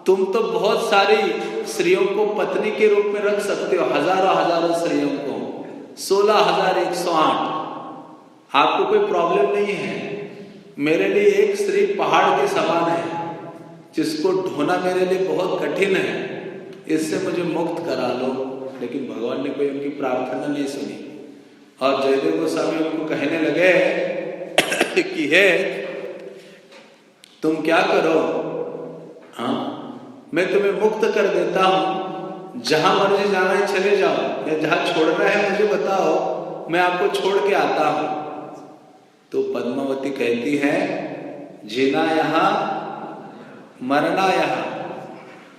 तुम तो बहुत सारी स्त्रियों को पत्नी के रूप में रख सकते हो, हजारों हजारों स्त्रियों को, 16,108। आपको कोई प्रॉब्लम नहीं है। मेरे लिए एक स्त्री पहाड़ के समान है, जिसको ढोना मेरे लिए बहुत कठिन है। इससे मुझे मुक्त करा लो। लेकिन भगवान ने कोई उनकी प्रार्थना नहीं सुनी और जयदेव गोस्वामी उनको कहने लगे कि हे, तुम क्या करो, हाँ, मैं तुम्हें मुक्त कर देता हूं, जहां मर्जी जाना है चले जाओ, या जहां छोड़ना है मुझे बताओ, मैं आपको छोड़ के आता हूं। तो पद्मावती कहती है, जीना यहां मरना यहां,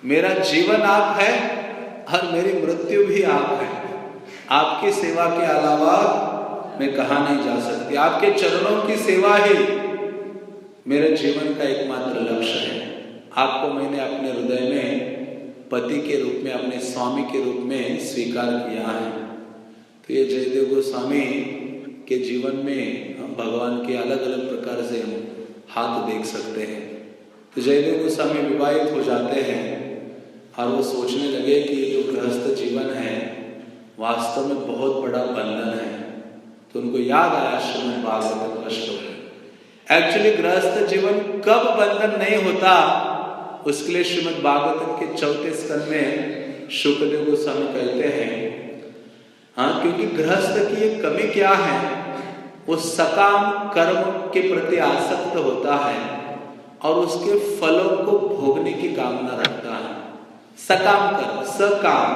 मेरा जीवन आप है और मेरी मृत्यु भी आप है। आपकी सेवा के अलावा मैं कहां नहीं जा सकती। आपके चरणों की सेवा ही मेरे जीवन का एकमात्र लक्ष्य है। आपको मैंने अपने हृदय में पति के रूप में, अपने स्वामी के रूप में स्वीकार किया है। तो ये जयदेव गोस्वामी के जीवन में हम भगवान के अलग अलग प्रकार से हम हाथ देख सकते हैं। तो जयदेव गोस्वामी विवाहित हो जाते हैं और वो सोचने लगे कि ये जो गृहस्थ जीवन है वास्तव में बहुत बड़ा बंधन है। तो उनको याद आया श्रीमद् भागवत का श्लोक। एक्चुअली गृहस्थ जीवन कब बंधन नहीं होता, उसके लिए श्रीमद् भागवत के 4 स्कंद में शुकदेव गोस्वामी कहते हैं, हाँ, क्योंकि गृहस्थ की एक कमी क्या है, वो सकाम कर्म के प्रति आसक्त होता है और उसके फलों को भोगने की कामना रखता है। सकाम कर्म, सकाम,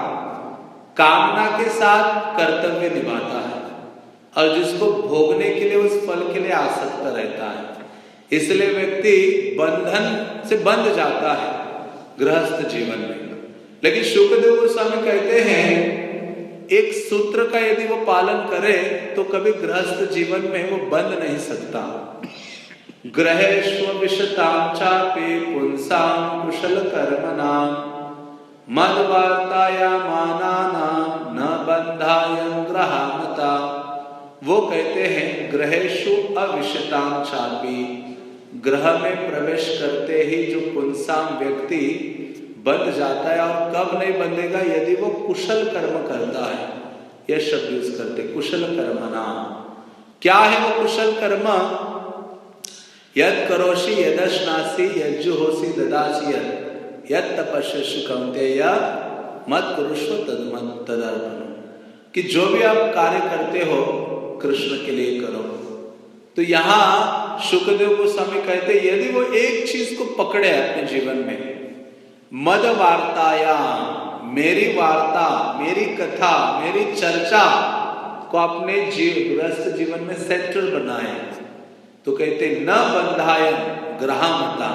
कामना के साथ कर्तव्य निभाता है और जिसको भोगने के लिए, उस फल के लिए आसक्त रहता है। इसलिए व्यक्ति बंधन से बंध जाता है गृहस्थ जीवन में। लेकिन शुकदेव गोस्वामी कहते हैं, एक सूत्र का यदि वो पालन करे तो कभी गृहस्थ जीवन में वो बंध नहीं सकता। गृहेष्व विशतां चापि पुंसां कुशल कर्मणां मद वार्ताया मानानां न बंधायं ग्रहामता। वो कहते हैं, गृहेषु अविशतां चापि, ग्रह में प्रवेश करते ही जो पुंसाम व्यक्ति बंध जाता है। और कब नहीं बंधेगा? यदि वो कुशल कर्म करता है। यह शब्द यूज करते, कुशल कर्म नाम। क्या है वो कुशल कर्म? यद करोषि यदश्नासि यज्जुहोषि ददासि यद तपस्यसि कौन्तेय मत कुरुष्व तदर्पण। कि जो भी आप कार्य करते हो कृष्ण के लिए करो। तो यहाँ शुकदेव गोस्वामी कहते, यदि वो एक चीज को पकड़े अपने जीवन में, मद वार्ताया, मेरी वार्ता, मेरी कथा, मेरी चर्चा को अपने गृहस्थ जीवन में सेंट्रल बनाए, तो कहते न बंधायन ग्रहामता,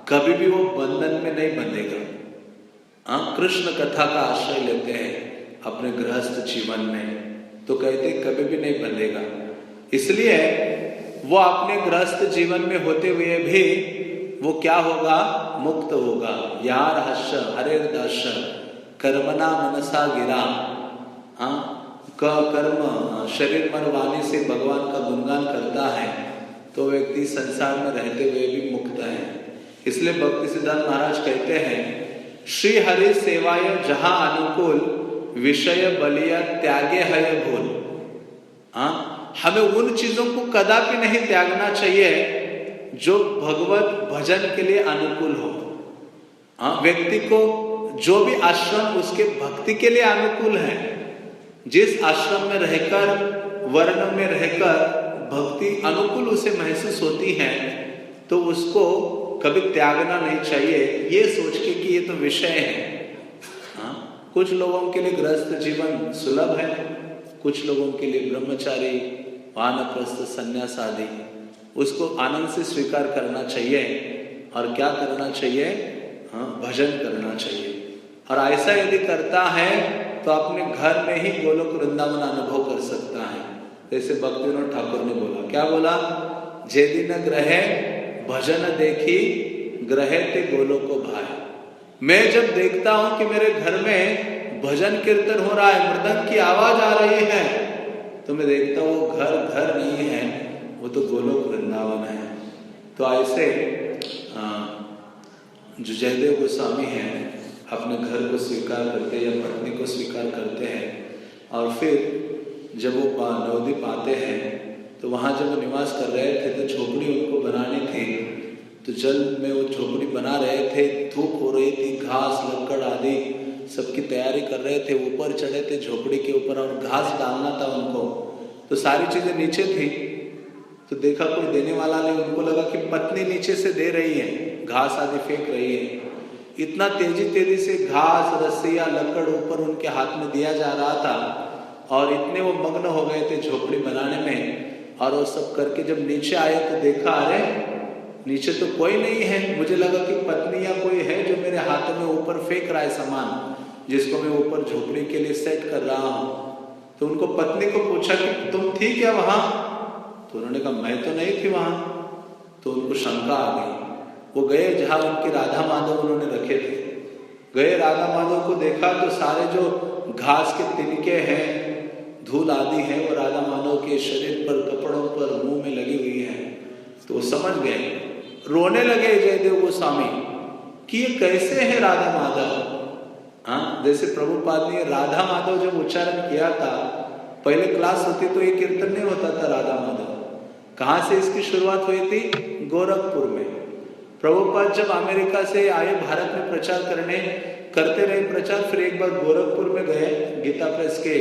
कभी भी वो बंधन में नहीं बंधेगा। कृष्ण कथा का आश्रय लेते हैं अपने गृहस्थ जीवन में, तो कहते कभी भी नहीं बंधेगा। इसलिए वो अपने गृहस्थ जीवन में होते हुए भी वो क्या होगा, मुक्त होगा। यार हर्ष हरे दर्श कर्मणा मनसा गिरा, कर्म शरीर मन वाणी से भगवान का गुणगान करता है तो व्यक्ति संसार में रहते हुए भी मुक्त है। इसलिए भक्ति सिद्धांत महाराज कहते हैं, श्री हरि सेवाय जहां अनुकूल विषय बलिया त्यागे है भूल। हमें उन चीजों को कदापि नहीं त्यागना चाहिए जो भगवत भजन के लिए अनुकूल हो। व्यक्ति को जो भी आश्रम उसके भक्ति के लिए अनुकूल है, जिस आश्रम में रहकर वर्ण में रहकर भक्ति अनुकूल उसे महसूस होती है, तो उसको कभी त्यागना नहीं चाहिए ये सोच के कि ये तो विषय है। कुछ लोगों के लिए गृहस्थ जीवन सुलभ है, कुछ लोगों के लिए ब्रह्मचारी वानप्रस्थ संन्यास आदि, उसको आनंद से स्वीकार करना चाहिए। और क्या करना चाहिए, भजन करना चाहिए। और ऐसा यदि करता है तो अपने घर में ही गोलोक वृंदावन अनुभव कर सकता है। जैसे भक्तिविनोद ठाकुर ने बोला, क्या बोला, जे दिन ग्रहे भजन देखी ग्रहे ते गोलोक भाई। मैं जब देखता हूं कि मेरे घर में भजन कीर्तन हो रहा है, मृदंग की आवाज आ रही है, तो मैं देखता हूं वो घर नहीं है, वो तो गोलोक वृंदावन है। तो ऐसे जो जयदेव गोस्वामी हैं अपने घर को स्वीकार करते या पत्नी को स्वीकार करते हैं, और फिर जब वो नवद्वीप आते हैं तो वहाँ जब वो निवास कर रहे थे तो झोपड़ी उनको बनानी थी। तो जल में वो झोपड़ी बना रहे थे, धूप हो रही थी, घास लकड़ आदि सबकी तैयारी कर रहे थे, ऊपर चढ़े थे झोपड़ी के ऊपर और घास डालना था उनको, तो सारी चीजें नीचे थी। तो देखा कोई देने वाला नहीं, उनको लगा कि पत्नी नीचे से दे रही है, घास आदि फेंक रही है। इतना तेजी से घास रस्सियां लकड़ ऊपर उनके हाथ में दिया जा रहा था, और इतने वो मग्न हो गए थे झोपड़ी बनाने में। और वो सब करके जब नीचे आए तो देखा, अरे नीचे तो कोई नहीं है, मुझे लगा कि पत्नी या कोई है जो मेरे हाथ में ऊपर फेंक रहा है सामान, जिसको मैं ऊपर झोपड़ी के लिए सेट कर रहा हूँ। तो उनको पत्नी को पूछा कि तुम थी क्या वहां? तो उन्होंने कहा मैं तो नहीं थी वहां। तो उनको शंका आ गई। वो गए जहां उनके राधा माधव उन्होंने रखे थे, गए राधा माधव को देखा तो सारे जो घास के तिनके हैं, धूल आदि है, वो राधा माधव के शरीर पर, कपड़ों पर, मुंह में लगी हुई है। तो वो समझ गए, रोने लगे जयदेव गोस्वामी कि ये कैसे है राधा माधव। जैसे प्रभुपाद ने राधा माधव जब उच्चारण किया था, पहले क्लास होती तो ये कीर्तन नहीं होता था राधा माधव। कहाँ से इसकी शुरुआत हुई थी? गोरखपुर में। प्रभुपाद जब अमेरिका से आए भारत में प्रचार करते रहे प्रचार, फिर एक बार गोरखपुर में गए, गीता प्रेस के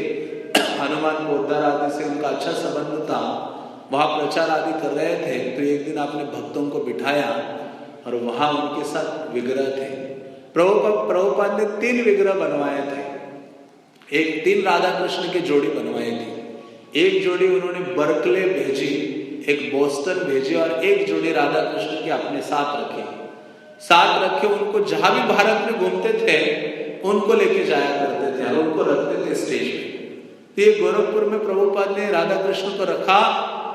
हनुमान पोद्दार आदि से उनका अच्छा संबंध था, वहां प्रचार आदि कर रहे थे। तो एक दिन आपने भक्तों को बिठाया और वहां उनके साथ विग्रह थे। प्रभुपाद ने 3 विग्रह बनवाए थे, 3 राधा कृष्ण की जोड़ी बनवाई थी। एक जोड़ी उन्होंने बर्कले भेजी, एक बोस्टन भेजी, और एक जोड़ी राधा कृष्ण की अपने साथ रखे उनको जहां भी भारत में घूमते थे उनको लेके जाया करते थे और उनको रखते थे स्टेज पे। तो ये गोरखपुर में प्रभुपाद ने राधा कृष्ण को रखा,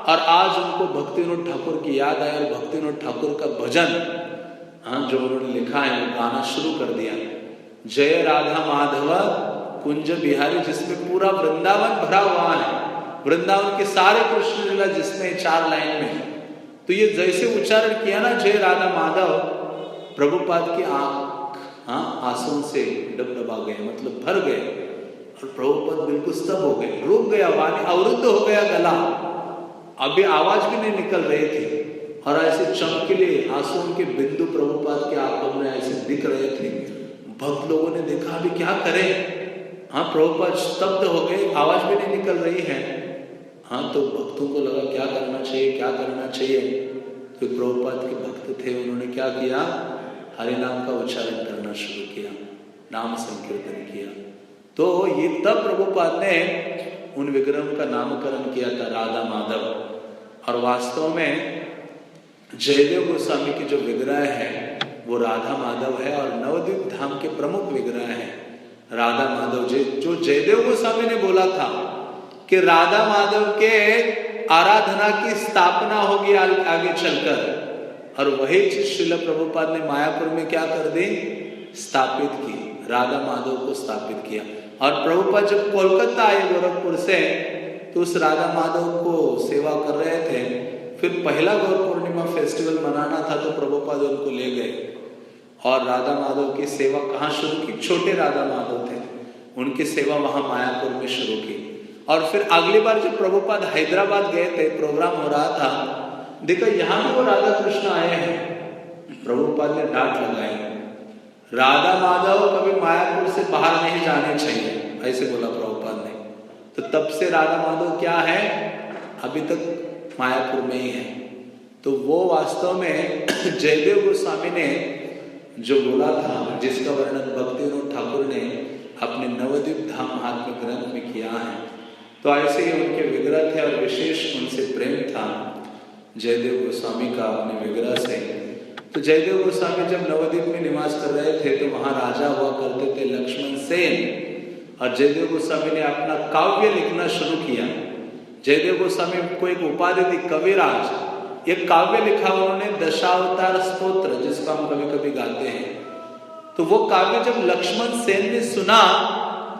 और आज उनको भक्तिविनोद ठाकुर की याद आई और भक्तिविनोद ठाकुर का भजन जो उन्होंने लिखा है वो गाना शुरू कर दिया, जय राधा माधव कुंज बिहारी, जिसमें पूरा वृंदावन भरा हुआ है, वृंदावन के सारे कृष्ण लीला जिसमें 4 लाइन में। तो ये जैसे उच्चारण किया ना जय राधा माधव, प्रभुपाद की आंख आंसू से डबडबा गए, मतलब भर गए, और प्रभुपाद बिल्कुल स्तब्ध हो गए, रुक गया, वाणी अवरुद्ध हो गया गला, अभी आवाज भी नहीं निकल रही थी, और ऐसे चमकीले आंसुओं के बिंदु प्रभुपाद के आंखों में ऐसे दिख रहे थे। भक्त लोगों ने देखा अभी क्या करें, प्रभुपाद स्तब्ध हो गए, आवाज भी नहीं निकल रही है। तो भक्तों को लगा क्या करना चाहिए। तो प्रभुपाद के भक्त थे, उन्होंने क्या किया, हरि नाम का उच्चारण करना शुरू किया, नाम संकीर्तन किया। तो ये तब प्रभुपाद ने उन विग्रहों का नामकरण किया था राधा माधव। और वास्तव में जयदेव गोस्वामी की जो विग्रह है वो राधा माधव है और नवद्वीप धाम के प्रमुख विग्रह हैं राधा माधव जी। जो जयदेव गोस्वामी ने बोला था कि राधा माधव के आराधना की स्थापना होगी आगे चलकर, और वही चीज श्रील प्रभुपाद ने मायापुर में क्या कर दी, स्थापित की, राधा माधव को स्थापित किया। और प्रभुपाद जब कोलकाता आए गोरखपुर से, तो उस राधा माधव को सेवा कर रहे थे। फिर पहला गौर पूर्णिमा फेस्टिवल मनाना था, तो प्रभुपाद उनको ले गए और राधा माधव की सेवा कहाँ शुरू की, छोटे राधा माधव थे, उनकी सेवा वहां मायापुर में शुरू की। और फिर अगली बार जब प्रभुपाद हैदराबाद गए थे, प्रोग्राम हो रहा था, देखो यहाँ भी वो राधा कृष्ण आए हैं। प्रभुपाद ने डांट लगाई, राधा माधव कभी मायापुर से बाहर नहीं जाने चाहिए, ऐसे बोला प्रभुपाद ने। तो तब से राधा माधव क्या है, अभी तक मायापुर में ही है। तो वो वास्तव में जयदेव गोस्वामी ने जो बोला था, जिसका वर्णन भक्तिविनोद ठाकुर ने अपने नवद्वीप धाम महात्म्य ग्रंथ में किया है, तो ऐसे ही उनके विग्रह थे और विशेष उनसे प्रेम था जयदेव गोस्वामी का अपने विग्रह से। तो जयदेव गोस्वामी जब नवद्वीप में निवास कर रहे थे, तो वहां राजा हुआ करते थे लक्ष्मण सेन, और जयदेव गोस्वामी ने अपना काव्य लिखना शुरू किया। जयदेव गोस्वामी को एक उपाधि दी कविराज। एक काव्य लिखा उन्होंने, दशावतार स्तोत्र, जिसको हम कभी कभी गाते हैं। तो वो काव्य जब लक्ष्मण सेन ने सुना,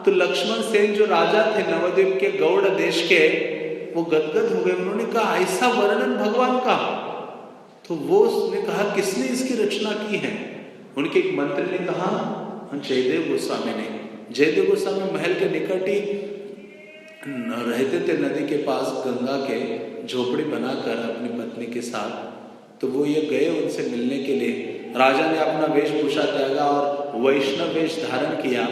तो लक्ष्मण सेन जो राजा थे नवद्वीप के गौड़ देश के, वो गदगद हो गए। उन्होंने कहा, ऐसा वर्णन भगवान का। तो वो उसने कहा, किसने इसकी रचना की है? उनके एक मंत्री ने कहा, जयदेव गोस्वामी ने। जयदेव गोस्वामी महल के निकट ही रहते थे, नदी के पास गंगा के, झोपड़ी बनाकर अपनी पत्नी के साथ। तो वो ये गए उनसे मिलने के लिए। राजा ने अपना वेशभूषा त्यागा और वैष्णव वेश धारण किया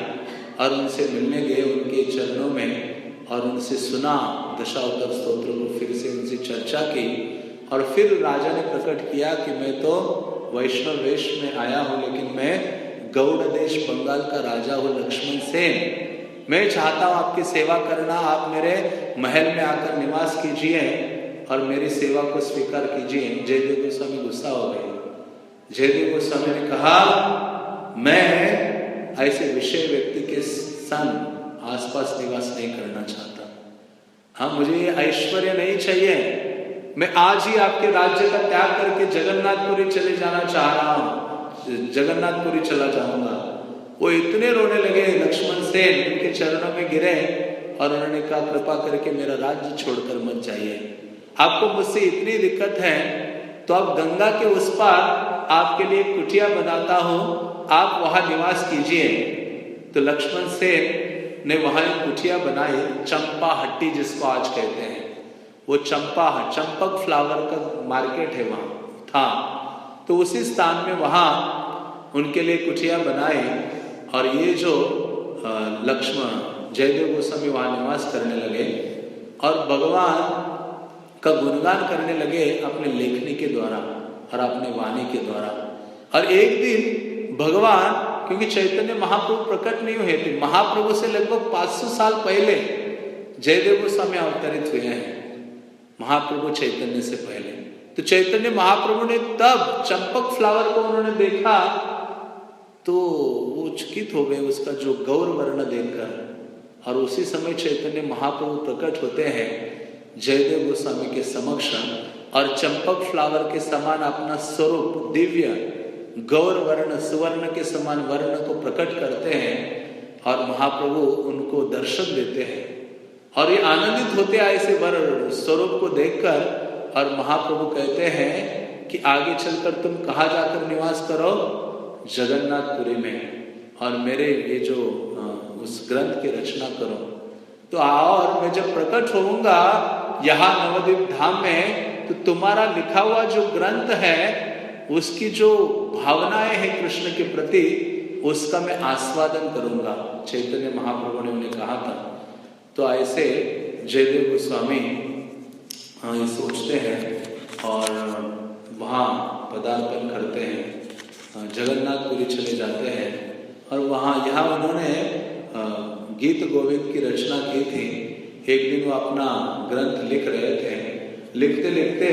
और उनसे मिलने गए उनके चरणों में, और उनसे सुना दशावतार स्तोत्र को, फिर से उनसे चर्चा की। और फिर राजा ने प्रकट किया कि मैं तो वैष्णव वेश में आया हूँ, लेकिन मैं गौड़ देश बंगाल का राजा हूँ लक्ष्मण सेन। मैं चाहता हूँ आपकी सेवा करना, आप मेरे महल में आकर निवास कीजिए और मेरी सेवा को स्वीकार कीजिए। जयदेव गोस्वामी गुस्सा हो गए। जयदेव गोस्वामी ने कहा, मैं ऐसे विषय व्यक्ति के संग आसपास निवास नहीं करना चाहता। हाँ, मुझे ये ऐश्वर्य नहीं चाहिए। मैं आज ही आपके राज्य का त्याग करके जगन्नाथपुरी चले जाना चाह रहा हूँ, जगन्नाथपुरी चला जाऊंगा। वो इतने रोने लगे लक्ष्मण सेन, उनके चरणों में गिरे और उन्होंने कहा, कृपा करके मेरा राज्य छोड़कर मत जाइए। आपको मुझसे इतनी दिक्कत है तो आप गंगा के उस पार आपके लिए कुटिया बनाता हूँ, आप वहां निवास कीजिए। तो लक्ष्मण सेन ने वहां एक कुटिया बनाई, चंपा हट्टी जिसको आज कहते हैं। वो चंपक फ्लावर का मार्केट है वहां था। तो उसी स्थान में वहां उनके लिए कुटिया बनाई, और ये जो लक्ष्मण जयदेव गोस्वामी वहां निवास करने लगे और भगवान का गुणगान करने लगे अपने लेखनी के द्वारा और अपने वाणी के द्वारा। और एक दिन भगवान, क्योंकि चैतन्य महाप्रभु प्रकट नहीं हुए थे, महाप्रभु से लगभग 500 साल पहले जयदेव गोस्वामी अवतरित हुए हैं, महाप्रभु चैतन्य से पहले। तो चैतन्य महाप्रभु ने तब चंपक फ्लावर को उन्होंने देखा तो वो चकित हो गए उसका जो गौर वर्ण देखकर। और उसी समय चैतन्य महाप्रभु प्रकट होते हैं जयदेव गोस्वामी के समक्ष, और चंपक फ्लावर के समान अपना स्वरूप दिव्य गौर वर्ण सुवर्ण के समान वर्ण को प्रकट करते हैं, और महाप्रभु उनको दर्शन देते हैं और ये आनंदित होते हैं ऐसे वर्ण स्वरूप को देखकर। और महाप्रभु कहते हैं कि आगे चलकर तुम कहाँ जाकर निवास करो, जगन्नाथपुरी में, और मेरे ये जो उस ग्रंथ की रचना करो। तो और मैं जब प्रकट होऊंगा यहाँ नवद्वीप धाम में, तो तुम्हारा लिखा हुआ जो ग्रंथ है उसकी जो भावनाएं हैं कृष्ण के प्रति, उसका मैं आस्वादन करूंगा, चैतन्य महाप्रभु ने उन्हें कहा था। तो ऐसे जयदेव गोस्वामी ये सोचते हैं और वहाँ पदार्पण करते हैं, जगन्नाथपुरी चले जाते हैं। और वहाँ यहाँ उन्होंने गीत गोविंद की रचना की थी। एक दिन वो अपना ग्रंथ लिख रहे थे, लिखते लिखते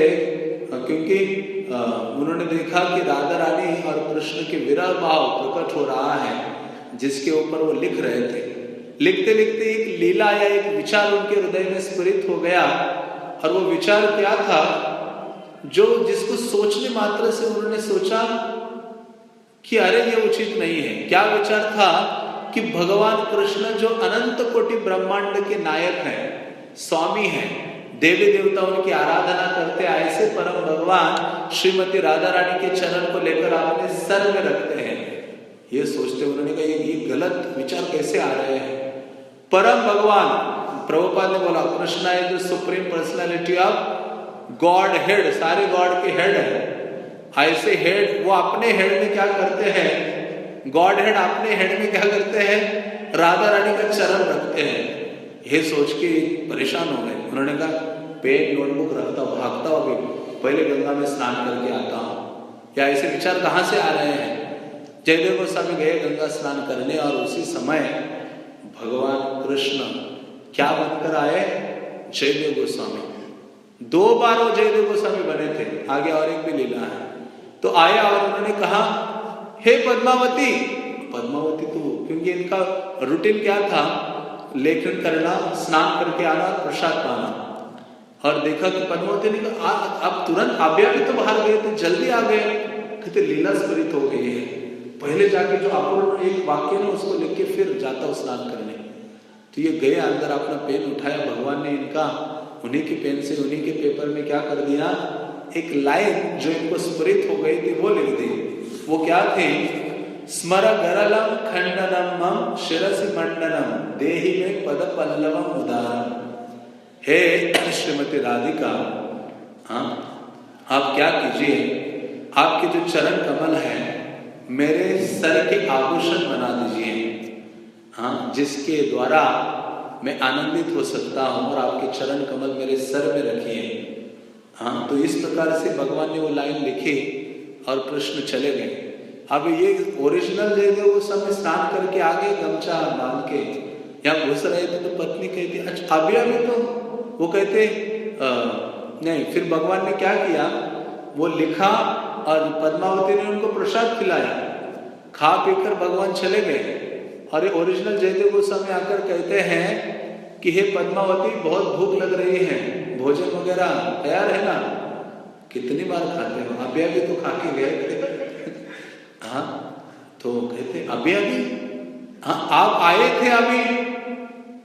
क्योंकि क्योंकि उन्होंने देखा कि राधा रानी और कृष्ण के विरह भाव प्रकट हो रहा है, जिसके ऊपर वो लिख रहे थे। लिखते लिखते एक लीला या एक विचार उनके हृदय में स्फुरित हो गया, और वो विचार क्या था, जो जिसको सोचने मात्र से उन्होंने सोचा कि अरे ये उचित नहीं है। क्या विचार था कि भगवान कृष्ण जो अनंत कोटि ब्रह्मांड के नायक हैं, स्वामी हैं, देवी देवता उनकी आराधना करते, ऐसे परम भगवान श्रीमती राधा रानी के चरण को लेकर अपने सर में रखते हैं। ये सोचते उन्होंने कहा ये गलत विचार कैसे आ रहे हैं। परम भगवान, प्रभुपाद ने बोला Krishna is the supreme personality of God head, सारे गॉड के हेड है। ऐसे हेड वो अपने हेड में क्या करते हैं, गॉड हेड अपने हेड में क्या करते हैं, राधा रानी का चरण रखते हैं। ये सोच के परेशान हो गए। उन्होंने कहा पेन नोटबुक रखता हूँ, भागता हूँ, अभी पहले गंगा में स्नान करके आता हूँ। या ऐसे विचार कहाँ से आ रहे हैं। जयदेव गोस्वामी गए गंगा स्नान करने, और उसी समय भगवान कृष्ण क्या बनकर आए, जयदेव गोस्वामी। 2 बार वो जयदेव गोस्वामी बने थे, आगे और एक भी लीला है। तो आया और उन्होंने कहा हे पद्मावती, पद्मावती तो क्योंकि इनका रूटीन क्या था, लेखन करना, स्नान करके आना, प्रसाद पाना। और देखा कि पद्मावती ने कहा अब तुरंत आभ्या भी तो बाहर गए थे, जल्दी आ गए। कहते लीला स्मृत हो गई है, पहले जाके जो अपूर्ण एक वाक्य ना उसको लिख के फिर जाता हूँ स्नान करने। तो ये गए अंदर, अपना पेन उठाया, भगवान ने इनका उन्हीं के पेन से उन्हीं के पेपर में क्या कर दिया, एक लाइन जो इनको स्मृत हो गई थी वो लिख दी। वो क्या थे, स्मर गरलम खंडनम मम शिरसि मंडनम देहि में पद पल्लवम उदारम। हे श्रीमती राधिका, हाँ आप क्या कीजिए, आपके जो चरण कमल है मेरे सर के आभूषण बना दीजिए, हाँ जिसके द्वारा मैं आनंदित हो सकता हूँ, और आपके चरण कमल मेरे सर में रखिए। हाँ तो इस प्रकार से भगवान ने वो लाइन लिखी और कृष्ण चले गए। अब ये ओरिजिनल जयदेव उस समय स्नान करके आगे गमछा बांध के यहाँ घुस रहे थे, तो पत्नी कहती अच्छा अभी तो वो कहते नहीं। फिर भगवान ने क्या किया, वो लिखा और पद्मावती ने उनको प्रसाद खिलाया, खा पीकर भगवान चले गए। और ये ओरिजिनल जयदेव गोस्वामी आकर कहते हैं कि हे पद्मावती बहुत भूख लग रही है, भोजन वगैरह तैयार है ना। कितनी बार खाते हो, अभी तो खा के गए थे। हाँ तो कहते अभी हाँ आप आए थे, अभी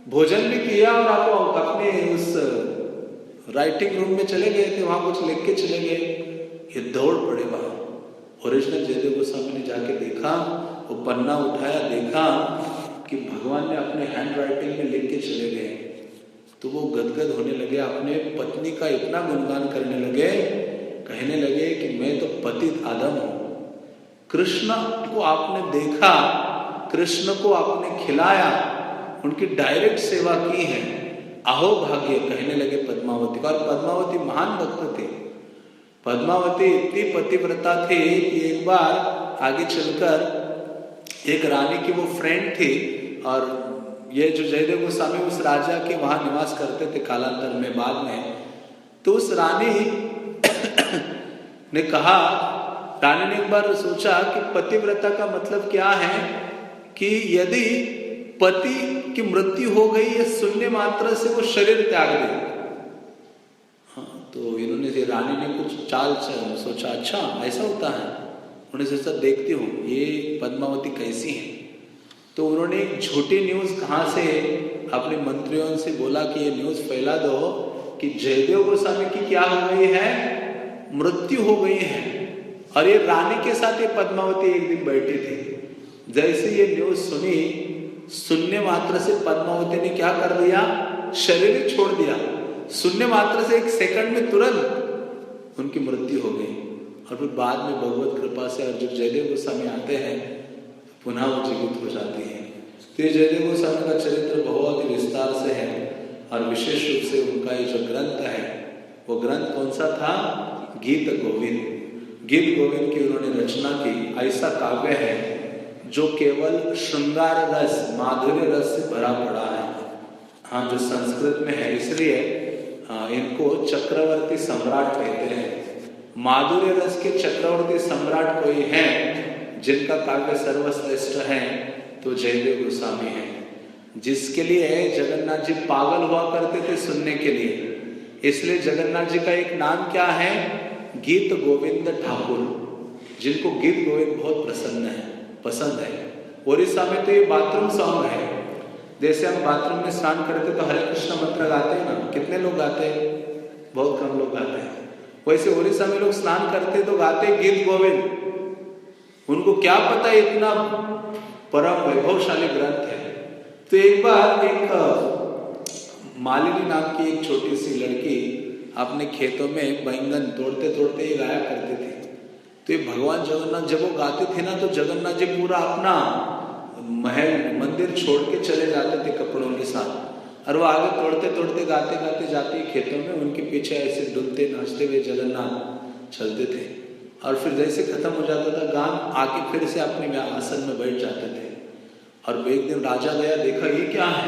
भोजन भी किया और आप अपने उस राइटिंग रूम में चले गए थे, वहां कुछ लिख के चले गए। ये दौड़ पड़े वहां। ओरिजिनल जयदेव गोस्वामी ने जाके देखा, वो पन्ना उठाया, देखा कि भगवान ने अपने हैंड राइटिंग में लिख के चले गए। तो वो गदगद होने लगे, अपने पत्नी का इतना गुणगान करने लगे, कहने लगे कि मैं तो पतित आदम हूं। कृष्ण को आपने देखा, कृष्ण को आपने खिलाया, उनकी डायरेक्ट सेवा की है, अहो भाग्य, कहने लगे पद्मावती का। और पद्मावती महान भक्त थे। पद्मावती इतनी पतिव्रता थे कि एक बार आगे चलकर एक रानी की वो फ्रेंड थी, और ये जो जयदेव गोस्वामी उस राजा के वहां निवास करते थे कालांतर में बाद में। तो उस रानी ने कहा, रानी ने एक बार सोचा कि पतिव्रता का मतलब क्या है, कि यदि पति की मृत्यु हो गई या शून्य मात्रा से वो शरीर त्याग दे। हाँ तो इन्होंने, रानी ने कुछ चाल सोचा, अच्छा ऐसा होता है। उन्होंने सोचा देखती हूँ ये पद्मावती कैसी है। तो उन्होंने एक झूठी न्यूज कहाँ से अपने मंत्रियों से बोला कि ये न्यूज फैला दो कि जयदेव गोस्वामी की क्या हो गई है, मृत्यु हो गई है। और ये रानी के साथ ये पद्मावती एक दिन बैठी थी। जैसे ये न्यूज सुनी, शून्य मात्र से पद्मावती ने क्या कर दिया, शरीर ही छोड़ दिया। शून्य मात्र से 1 सेकंड में तुरंत उनकी मृत्यु हो गई। और फिर बाद में भगवत कृपा से और जब जयदेव गोस्वामी आते हैं पुनः वो जीवित हो जाती है। तो जयदेव गोस्वामी का चरित्र बहुत ही विस्तार से है, और विशेष रूप से उनका ये जो ग्रंथ है, वो ग्रंथ कौन सा था, गीत गोविंद। गीत गोविंद की उन्होंने रचना की। ऐसा काव्य है जो केवल श्रृंगार रस, माधुर्य रस से भरा पड़ा है। हाँ जो संस्कृत में है, इसलिए इनको चक्रवर्ती सम्राट कहते हैं। माधुर्य रस के चक्रवर्ती सम्राट कोई है जिनका काव्य सर्वश्रेष्ठ है तो जयदेव गोस्वामी है, जिसके लिए जगन्नाथ जी पागल हुआ करते थे सुनने के लिए। इसलिए जगन्नाथ जी का एक नाम क्या है, गीत गोविंद ठाकुर, जिनको गीत गोविंद बहुत पसंद है। उड़ीसा में तो ये बाथरूम सॉन्ग है। जैसे हम बाथरूम में स्नान करते तो हरे कृष्ण मंत्र गाते हैं ना, कितने लोग गाते हैं? बहुत कम लोग गाते हैं। वैसे उड़ीसा में लोग स्नान करते तो गाते गीत गोविंद। उनको क्या पता इतना परम वैभवशाली ग्रंथ है। तो एक बार एक मालिनी नाम की एक छोटी सी लड़की अपने खेतों में बैंगन तोड़ते तोड़ते ये गाया करती थी। तो ये भगवान जगन्नाथ जब वो गाते थे ना तो जगन्नाथ जी पूरा अपना महल मंदिर छोड़ के चले जाते थे कपड़ों के साथ, और वो आगे तोड़ते तोड़ते गाते गाते जाते खेतों में उनके पीछे ऐसे डुलते नाचते हुए जगन्नाथ चलते थे। और फिर जैसे खत्म हो जाता था गान, आके फिर से अपने आसन में बैठ जाते थे। और एक दिन राजा गया, देखा ये क्या है,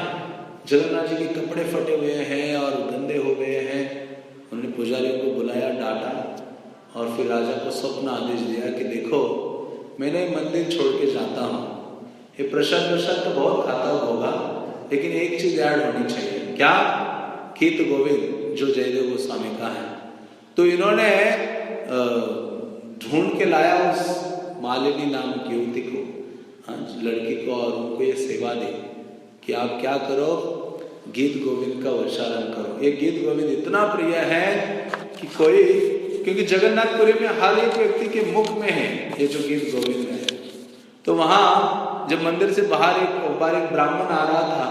जगन्नाथ जी के कपड़े फटे हुए हैं और गंदे हो गए हैं। उन्होंने पुजारियों को बुलाया, डांटा, और फिर राजा को स्वप्न आदेश दिया कि देखो मैंने मंदिर छोड़ के जाता हूँ, ये प्रसाद तो बहुत खाता होगा, लेकिन एक चीज ऐड होनी चाहिए। क्या? गीत गोविंद जो जयदेव गोस्वामी का है। तो इन्होंने ढूंढ के लाया उस मालिनी नाम की युवती को, लड़की को, और उनको ये सेवा दी कि आप क्या करो, गीत गोविंद का उच्चारण करो। ये गीत गोविंद इतना प्रिय है कि कोई, क्योंकि जगन्नाथपुरी में हर एक व्यक्ति के मुख में है ये जो गीत गोविंद है। तो वहां जब मंदिर से बाहर एक ब्राह्मण आ रहा था,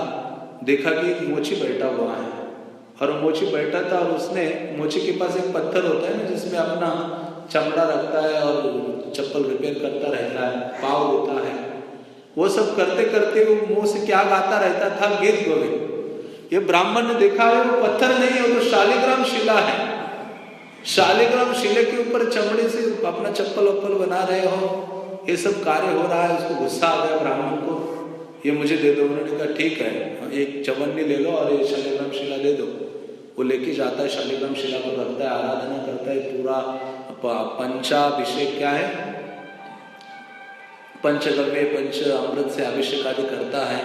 देखा कि एक मोची बैठा हुआ है, और मोची बैठा था और उसने, मोची के पास एक पत्थर होता है ना जिसमें अपना चमड़ा रखता है और चप्पल रिपेयर करता रहता है, पाव देता है, वो सब करते करते वो मुंह से क्या गाता रहता था, गीत गोविंद। ये ब्राह्मण ने देखा है वो पत्थर नहीं है, वो तो शालिग्राम शिला है। शालिग्राम शिले के ऊपर चमड़े से अपना चप्पल वप्पल बना रहे हो, ये सब कार्य हो रहा है। उसको गुस्सा आ गया ब्राह्मण को, ये मुझे दे दो। उन्होंने कहा ठीक है, एक चवन्नी ले लो और ये शालिग्राम शिला दे दो। वो लेके जाता है, शालिग्राम शिला को रखता है, आराधना करता है, पूरा पंचाभिषेक, क्या है, पंचगव्य पंच अमृत से अभिषेक आदि करता है।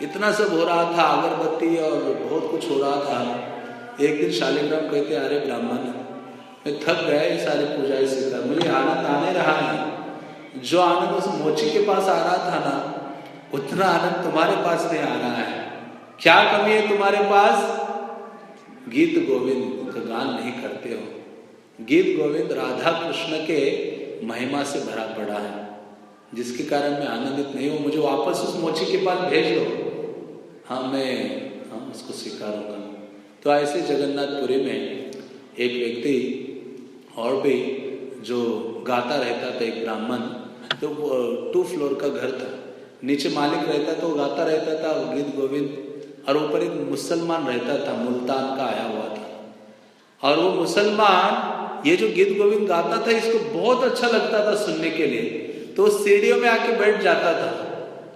इतना सब हो रहा था, अगरबत्ती और बहुत कुछ हो रहा था। एक दिन शालिग्राम कहते, अरे ब्राह्मण, मैं थक गया ये सारी पूजा से कर, मुझे आनंद आने रहा है। जो आनंद उस मोची के पास आ रहा था ना, उतना आनंद तुम्हारे पास नहीं आ रहा है। क्या कमी है तुम्हारे पास? गीत गोविंद का गान नहीं करते हो। गीत गोविंद राधा कृष्ण के महिमा से भरा पड़ा है, जिसके कारण मैं आनंदित नहीं हूं। मुझे वापस उस मोची के पास भेज दो, हाँ मैं उसको स्वीकारूंगा। तो ऐसे जगन्नाथपुरी में एक व्यक्ति और भी जो गाता रहता था, एक ब्राह्मण, तो 2 फ्लोर का घर था, नीचे मालिक रहता तो वो गाता रहता था गीत गोविंद, और ऊपर एक मुसलमान रहता था, मुल्तान का आया हुआ था। और वो मुसलमान ये जो गीत गोविंद गाता था इसको बहुत अच्छा लगता था सुनने के लिए, तो सीढ़ियों में आके बैठ जाता था,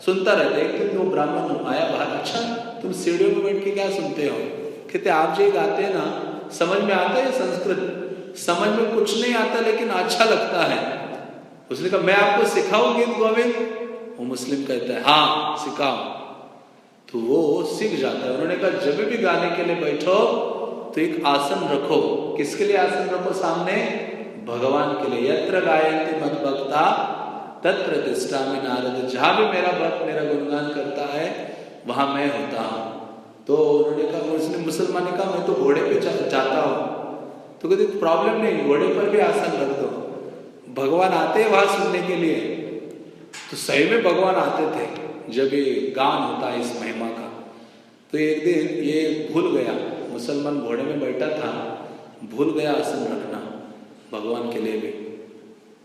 सुनता रहता। एक दिन वो ब्राह्मण आया बाहर, अच्छा तुम सीढ़ियों में बैठ के क्या सुनते हो? कहते आप जो गाते हैं ना, समझ में आता है संस्कृत? समझ में कुछ नहीं आता, लेकिन अच्छा लगता है। उसने कहा मैं आपको सिखाऊं गीत गोविंद? वो मुस्लिम कहता है हाँ सिखाओ। तो वो सीख जाता है। उन्होंने कहा जब भी गाने के लिए बैठो तो एक आसन रखो। किसके लिए आसन रखो सामने? भगवान के लिए। यत्र गायन्ति मद भक्ता तत्र तिष्ठामि नारद। जहां भी मेरा भक्त मेरा गुणगान करता है वहां मैं होता हूं। तो उन्होंने कहा, उसने मुसलमान ने कहा मैं तो घोड़े पे जाता हूं। तो कहते प्रॉब्लम नहीं, घोड़े पर भी आसन रख दो, भगवान आते हैं वहां सुनने के लिए। तो सही में भगवान आते थे जब ये गान होता है इस महिमा का। तो एक दिन ये भूल गया, मुसलमान घोड़े में बैठा था, भूल गया आसन रखना भगवान के लिए भी।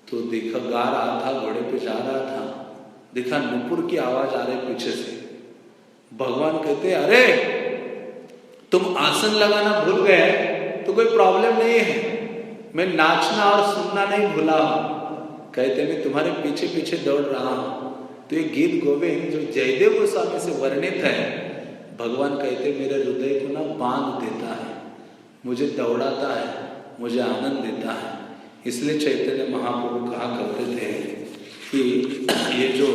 तो देखा गा रहा था, घोड़े पे जा रहा था, देखा नुपुर की आवाज आ रही पीछे से। भगवान कहते अरे तुम आसन लगाना भूल गए तो कोई प्रॉब्लम नहीं है, मैं नाचना और सुनना नहीं भूला हूं। कहते मैं तुम्हारे पीछे पीछे दौड़ रहा हूं। तो ये गीत गोविंद जो जयदेव गोस्वामी से वर्णित है, भगवान कहते मेरे हृदय को ना बांध देता है, मुझे दौड़ाता है, मुझे आनंद देता है। इसलिए चैतन्य महाप्रभु कहा करते थे कि ये जो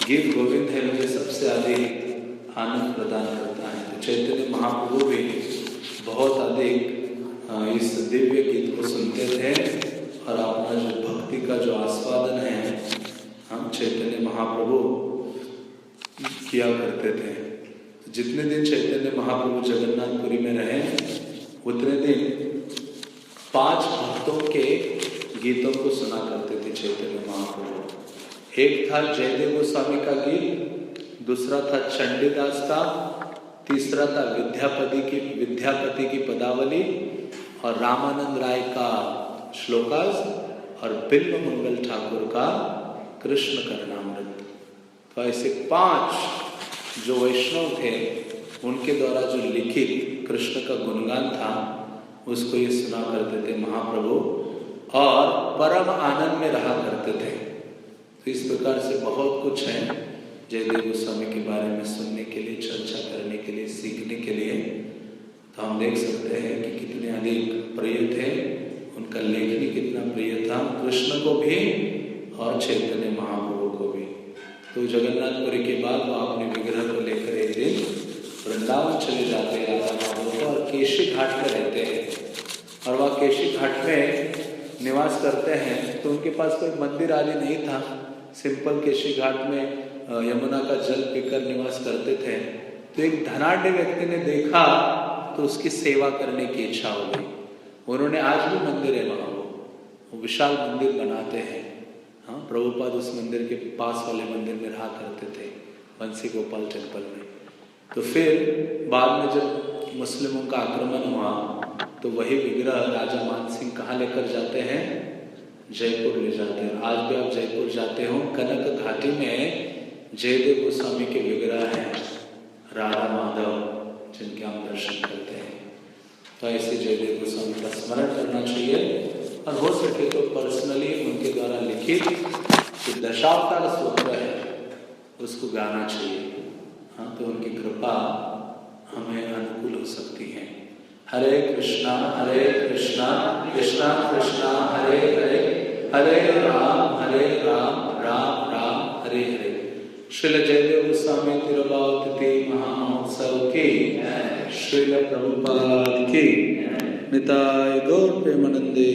गीत गोविंद है मुझे सबसे अधिक आनंद प्रदान करता है। तो चैतन्य महाप्रभु भी बहुत अधिक इस दिव्य गीत को सुनते थे और अपना जो भक्ति का जो आस्वादन है हम चैतन्य महाप्रभु किया करते थे। जितने दिन चैतन्य महाप्रभु जगन्नाथपुरी में रहे उतने दिन 5 भक्तों के गीतों को सुना करते थे चैतन्य महाप्रभु। एक था जयदेव गोस्वामी का गीत, दूसरा था चंडीदास का, तीसरा था विद्यापति की पदावली और रामानंद राय का श्लोकास और बिल्व मंगल ठाकुर का कृष्ण करणामृत। तो ऐसे 5 जो वैष्णव थे उनके द्वारा जो लिखित कृष्ण का गुणगान था उसको ये सुना करते थे महाप्रभु और परम आनंद में रहा करते थे। तो इस प्रकार से बहुत कुछ है जयदेव गोस्वामी के बारे में सुनने के लिए, चर्चा करने के लिए, सीखने के लिए। तो हम देख सकते हैं कि कितने अधिक प्रिय थे, उनका लेखनी कितना प्रिय था कृष्ण को भी और चैतन्य महाप्रभु को भी। तो जगन्नाथपुरी के बाद वो अपने विग्रह को लेकर एक दिन वृंदावन चले जाते हैं राधा माधव को और केशी घाट में रहते हैं। और वह केशी घाट में निवास करते हैं। तो उनके पास कोई मंदिर आदि नहीं था, सिंपल केशी घाट में यमुना का जल पीकर निवास करते थे। तो एक धनाढ्य व्यक्ति ने देखा तो उसकी सेवा करने की इच्छा हो गई। उन्होंने, आज भी मंदिर है वहाँ, वो विशाल मंदिर बनाते हैं। हाँ, प्रभुपाद उस मंदिर के पास वाले मंदिर में रहा करते थे, बंसी गोपाल टेम्पल में। तो फिर बाद में जब मुस्लिमों का आक्रमण हुआ तो वही विग्रह राजा मान सिंह कहाँ लेकर जाते हैं? जयपुर ले जाते हैं। आज भी आप जयपुर जाते हो, कनक घाटी में जयदेव गोस्वामी के विग्रह हैं, राधा माधव, जिनके हम दर्शन करते हैं। तो ऐसे जयदेव गोस्वामी का स्मरण करना चाहिए और हो सके तो पर्सनली उनके द्वारा लिखित जो दशावतार स्तोत्र है उसको गाना चाहिए। हाँ, तो उनकी कृपा हमें अनुकूल हो सकती है। हरे कृष्णा कृष्णा कृष्णा हरे हरे, हरे राम राम राम हरे हरे। श्रील जयदेव गोस्वामी तिरुभाव महामहोत्सव की, श्रील प्रभुपाद की, निताय गौर प्रेमानंदे।